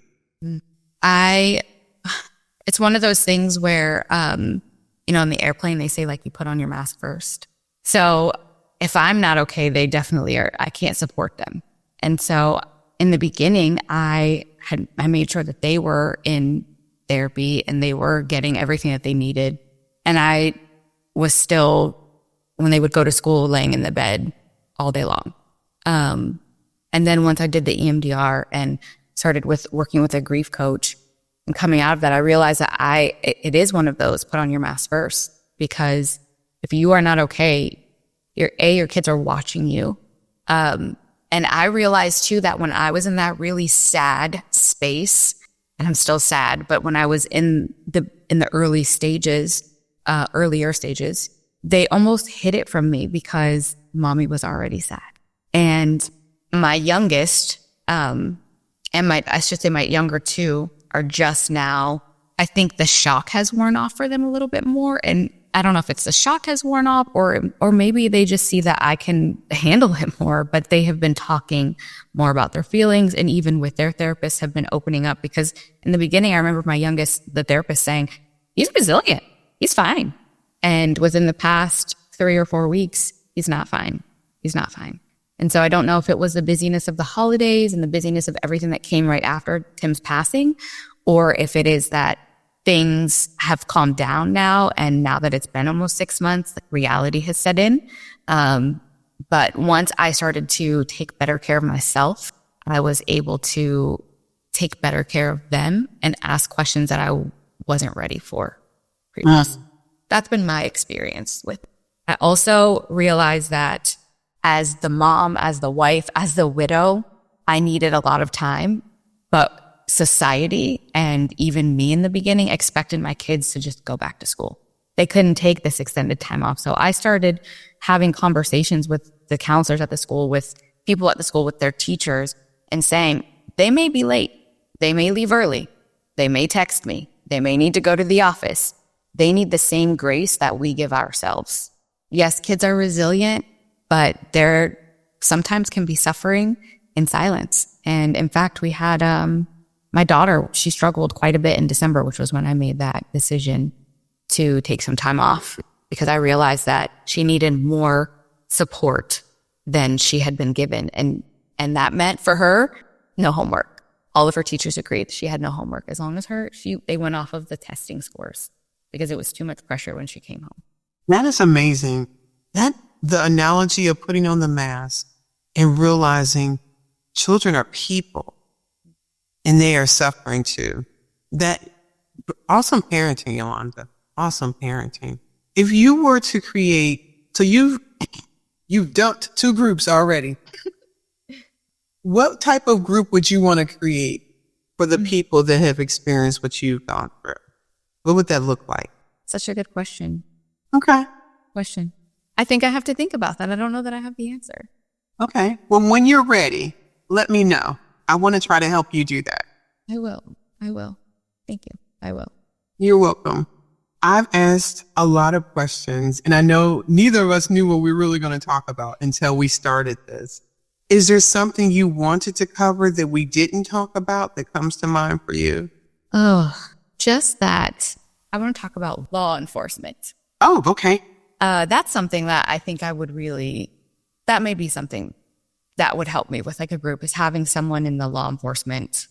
Speaker 3: It's one of those things where, in the airplane, they say like you put on your mask first. So if I'm not okay, they definitely are. I can't support them. And so in the beginning, I made sure that they were in therapy and they were getting everything that they needed. And I was still, when they would go to school, laying in the bed all day long. And then once I did the EMDR and started working with a grief coach and coming out of that, I realized that it is one of those, put on your mask first, because if you are not okay, your kids are watching you. And I realized too that when I was in that really sad space, and I'm still sad, but when I was in the earlier stages, they almost hid it from me because mommy was already sad. And my youngest, and my younger two are just now, I think the shock has worn off for them a little bit more. And I don't know if it's the shock has worn off or maybe they just see that I can handle it more, but they have been talking more about their feelings, and even with their therapists have been opening up, because in the beginning, I remember my youngest, the therapist saying, he's resilient. He's fine. And within the past 3 or 4 weeks, he's not fine. He's not fine. And so I don't know if it was the busyness of the holidays and the busyness of everything that came right after Tim's passing, or if it is that things have calmed down now, and now that it's been almost 6 months, like, reality has set in. But once I started to take better care of myself, I was able to take better care of them and ask questions that I wasn't ready for previously. That's been my experience with it. I also realized that as the mom, as the wife, as the widow, I needed a lot of time, but society and even me in the beginning expected my kids to just go back to school. They couldn't take this extended time off. So I started having conversations with the counselors at the school, with people at the school, with their teachers, and saying, they may be late. They may leave early. They may text me. They may need to go to the office. They need the same grace that we give ourselves. Yes, kids are resilient, but they're sometimes can be suffering in silence. And in fact, we had my daughter, she struggled quite a bit in December, which was when I made that decision to take some time off, because I realized that she needed more support than she had been given. And that meant for her, no homework. All of her teachers agreed she had no homework, as long as they went off of the testing scores, because it was too much pressure when she came home.
Speaker 2: That is amazing. The analogy of putting on the mask and realizing children are people and they are suffering too. That awesome parenting, Yolanda. Awesome parenting. If you were to create, so you've dumped 2 groups already. What type of group would you want to create for the people that have experienced what you've gone through? What would that look like?
Speaker 3: Such a good question.
Speaker 2: Okay.
Speaker 3: I think I have to think about that. I don't know that I have the answer.
Speaker 2: Okay. Well, when you're ready, let me know. I want to try to help you do that.
Speaker 3: I will. Thank you. I will.
Speaker 2: You're welcome. I've asked a lot of questions, and I know neither of us knew what we were really going to talk about until we started this. Is there something you wanted to cover that we didn't talk about that comes to mind for you?
Speaker 3: Oh, just that. I want to talk about law enforcement.
Speaker 2: Oh, okay.
Speaker 3: That's something that I think that may be something that would help me with, like, a group, is having someone in the law enforcement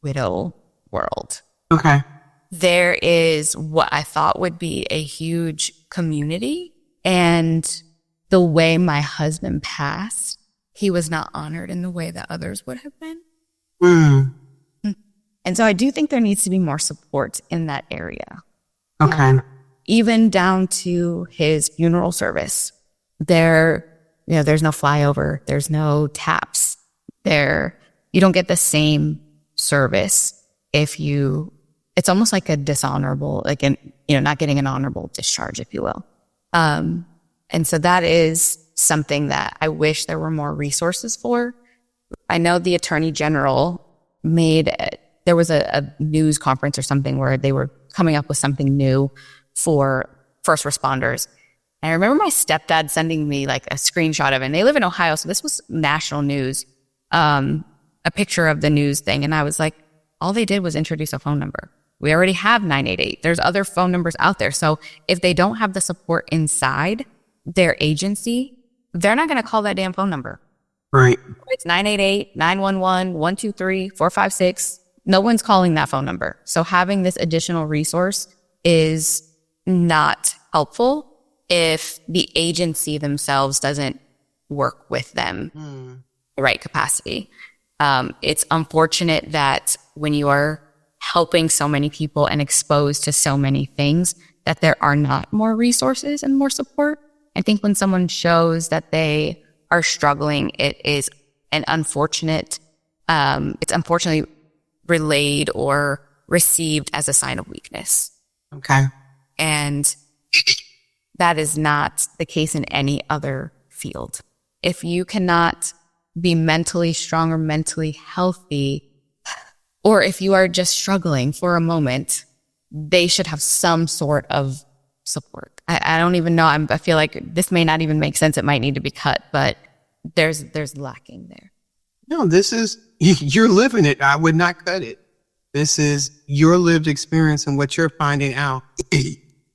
Speaker 3: widow world.
Speaker 2: Okay.
Speaker 3: There is what I thought would be a huge community, and the way my husband passed, he was not honored in the way that others would have been. And so I do think there needs to be more support in that area.
Speaker 2: Okay.
Speaker 3: Even down to his funeral service. There's no flyover. There's no taps. You don't get the same service it's almost like a dishonorable, not getting an honorable discharge, if you will. And so that is something that I wish there were more resources for. I know the Attorney General there was a news conference or something where they were coming up with something new for first responders. And I remember my stepdad sending me like a screenshot of it. And they live in Ohio, so this was national news, a picture of the news thing. And I was like, all they did was introduce a phone number. We already have 988. There's other phone numbers out there. So if they don't have the support inside their agency, they're not going to call that damn phone number.
Speaker 2: Right.
Speaker 3: It's 988, 911, 123, 456. No one's calling that phone number. So having this additional resource is not helpful if the agency themselves doesn't work with them the right capacity. It's unfortunate that when you are helping so many people and exposed to so many things, that there are not more resources and more support. I think when someone shows that they are struggling, it is it's unfortunately relayed or received as a sign of weakness.
Speaker 2: Okay.
Speaker 3: And that is not the case in any other field. If you cannot be mentally strong or mentally healthy, or if you are just struggling for a moment, they should have some sort of support. I don't even know. I feel like this may not even make sense. It might need to be cut, but there's lacking there.
Speaker 2: No, this is, you're living it. I would not cut it. This is your lived experience and what you're finding out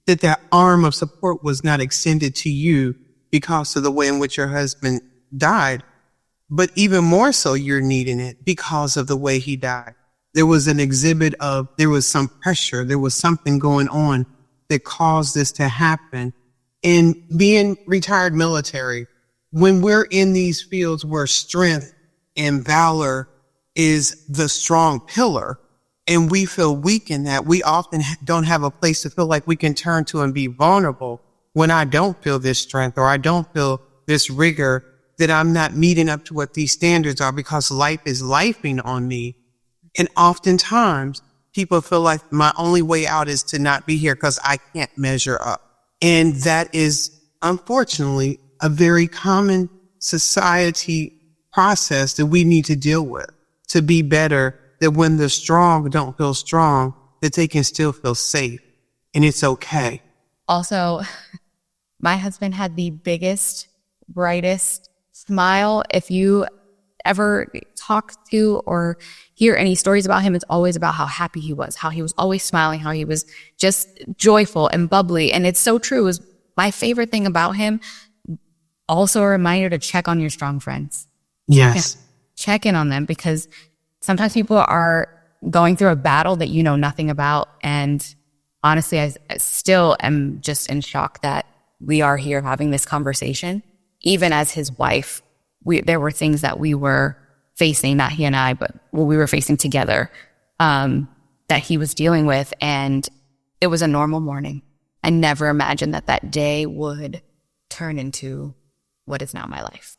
Speaker 2: that arm of support was not extended to you because of the way in which your husband died. But even more so, you're needing it because of the way he died. There was an exhibit of, there was some pressure. There was something going on that caused this to happen. And being retired military, when we're in these fields where strength and valor is the strong pillar, and we feel weak in that, we often don't have a place to feel like we can turn to and be vulnerable. When I don't feel this strength or I don't feel this rigor, that I'm not meeting up to what these standards are because life is lifing on me. And oftentimes people feel like my only way out is to not be here because I can't measure up. And that is unfortunately a very common society process that we need to deal with to be better, that when the strong don't feel strong, that they can still feel safe and it's okay.
Speaker 3: Also, my husband had the biggest, brightest smile. If you ever talk to or hear any stories about him, it's always about how happy he was, how he was always smiling, how he was just joyful and bubbly. And it's so true. It was my favorite thing about him. Also a reminder to check on your strong friends.
Speaker 2: Yes.
Speaker 3: Check in on them, because sometimes people are going through a battle that you know nothing about. And honestly, I still am just in shock that we are here having this conversation. Even as his wife, there were things that we were facing, not he and I, but we were facing together, that he was dealing with. And it was a normal morning. I never imagined that day would turn into what is now my life.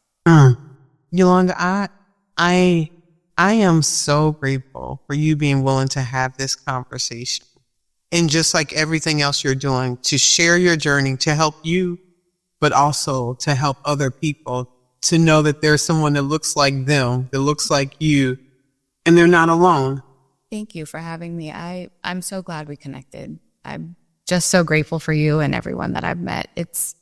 Speaker 2: Yolanda, I am so grateful for you being willing to have this conversation. And just like everything else you're doing, to share your journey, to help you, but also to help other people to know that there's someone that looks like them, that looks like you, and they're not alone.
Speaker 3: Thank you for having me. I'm so glad we connected. I'm just so grateful for you and everyone that I've met. It's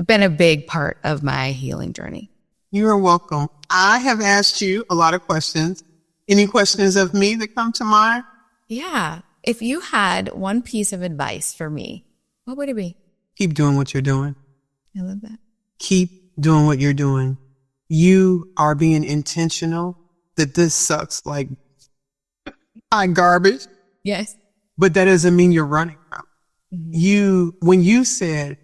Speaker 3: been a big part of my healing journey.
Speaker 2: You're welcome. I have asked you a lot of questions. Any questions of me that come to mind?
Speaker 3: Yeah. If you had one piece of advice for me, what would it be?
Speaker 2: Keep doing what you're doing.
Speaker 3: I love that.
Speaker 2: Keep doing what you're doing. You are being intentional that this sucks like garbage.
Speaker 3: Yes.
Speaker 2: But that doesn't mean you're running from it.
Speaker 3: Mm-hmm.
Speaker 2: When you said,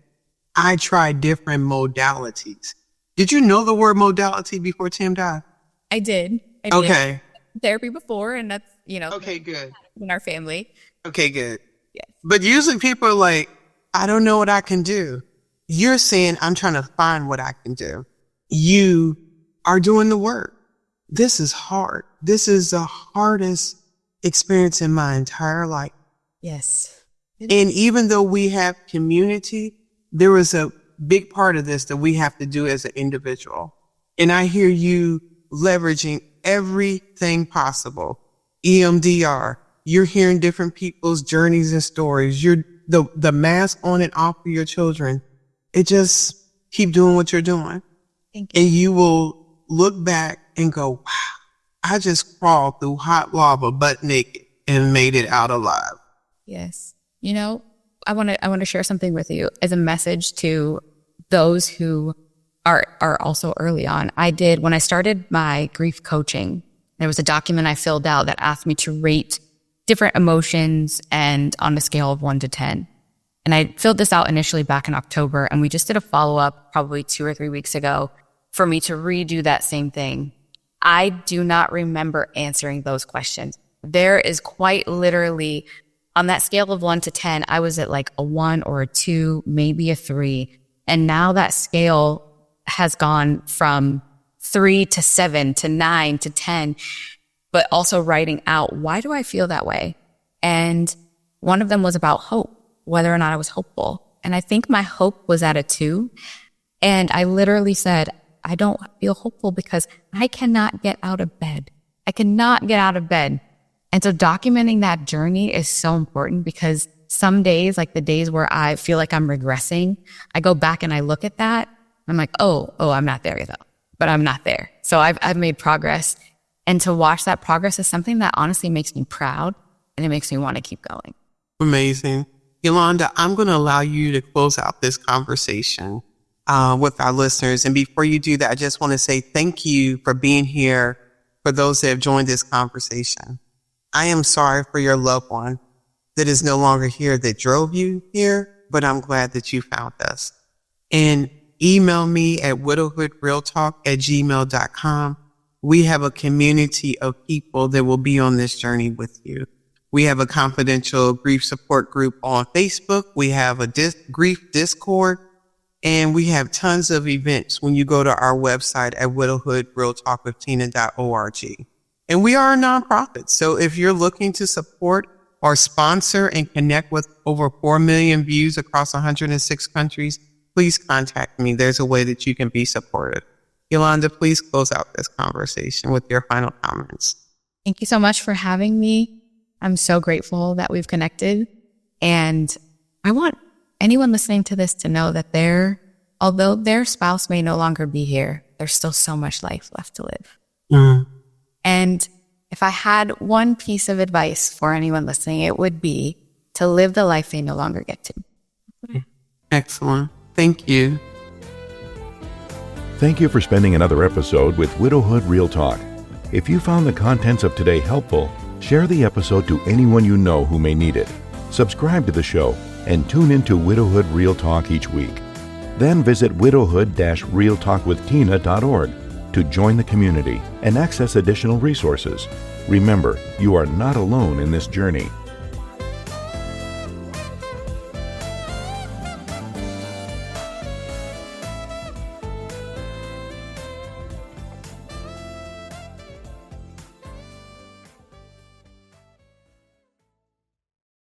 Speaker 2: I tried different modalities, did you know the word modality before Tim died?
Speaker 3: I did.
Speaker 2: Okay.
Speaker 3: Therapy before, and that's,
Speaker 2: okay, good.
Speaker 3: In our family.
Speaker 2: Okay, good.
Speaker 3: Yes.
Speaker 2: But usually people are like, I don't know what I can do. You're saying, I'm trying to find what I can do. You are doing the work. This is hard. This is the hardest experience in my entire life.
Speaker 3: Yes.
Speaker 2: And even though we have community, there is a big part of this that we have to do as an individual. And I hear you leveraging everything possible. EMDR, you're hearing different people's journeys and stories. You're the mask on and off for your children. It just keep doing what you're doing.
Speaker 3: Thank you.
Speaker 2: And you will look back and go, wow, I just crawled through hot lava butt naked and made it out alive.
Speaker 3: Yes. I want to share something with you as a message to those who are also early on. When I started my grief coaching, there was a document I filled out that asked me to rate different emotions and on a scale of 1 to 10. And I filled this out initially back in October, and we just did a follow-up probably 2 or 3 weeks ago for me to redo that same thing. I do not remember answering those questions. There is quite literally, on that scale of 1 to 10, I was at like a 1 or a 2, maybe a 3. And now that scale has gone from 3 to 7 to 9 to 10, but also writing out, why do I feel that way? And one of them was about hope, whether or not I was hopeful. And I think my hope was at a 2. And I literally said, I don't feel hopeful because I cannot get out of bed. I cannot get out of bed. And so documenting that journey is so important, because some days, like the days where I feel like I'm regressing, I go back and I look at that. I'm like, oh, I'm not there though, but I'm not there. So I've made progress. And to watch that progress is something that honestly makes me proud, and it makes me want to keep going.
Speaker 2: Amazing. Yolanda, I'm going to allow you to close out this conversation with our listeners. And before you do that, I just want to say thank you for being here for those that have joined this conversation. I am sorry for your loved one that is no longer here that drove you here, but I'm glad that you found us. And email me at widowhoodrealtalk@gmail.com. We have a community of people that will be on this journey with you. We have a confidential grief support group on Facebook. We have a grief Discord, and we have tons of events when you go to our website at widowhoodrealtalkwithtina.org. And we are a nonprofit. So if you're looking to support or sponsor and connect with over 4 million views across 106 countries, please contact me. There's a way that you can be supported. Yolanda, please close out this conversation with your final comments.
Speaker 3: Thank you so much for having me. I'm so grateful that we've connected. And I want anyone listening to this to know that although their spouse may no longer be here, there's still so much life left to live. And if I had one piece of advice for anyone listening, it would be to live the life they no longer get to.
Speaker 2: Excellent. Thank you.
Speaker 1: Thank you for spending another episode with Widowhood Real Talk. If you found the contents of today helpful, share the episode to anyone you know who may need it. Subscribe to the show and tune into Widowhood Real Talk each week. Then visit widowhood-realtalkwithtina.org to join the community and access additional resources. Remember, you are not alone in this journey.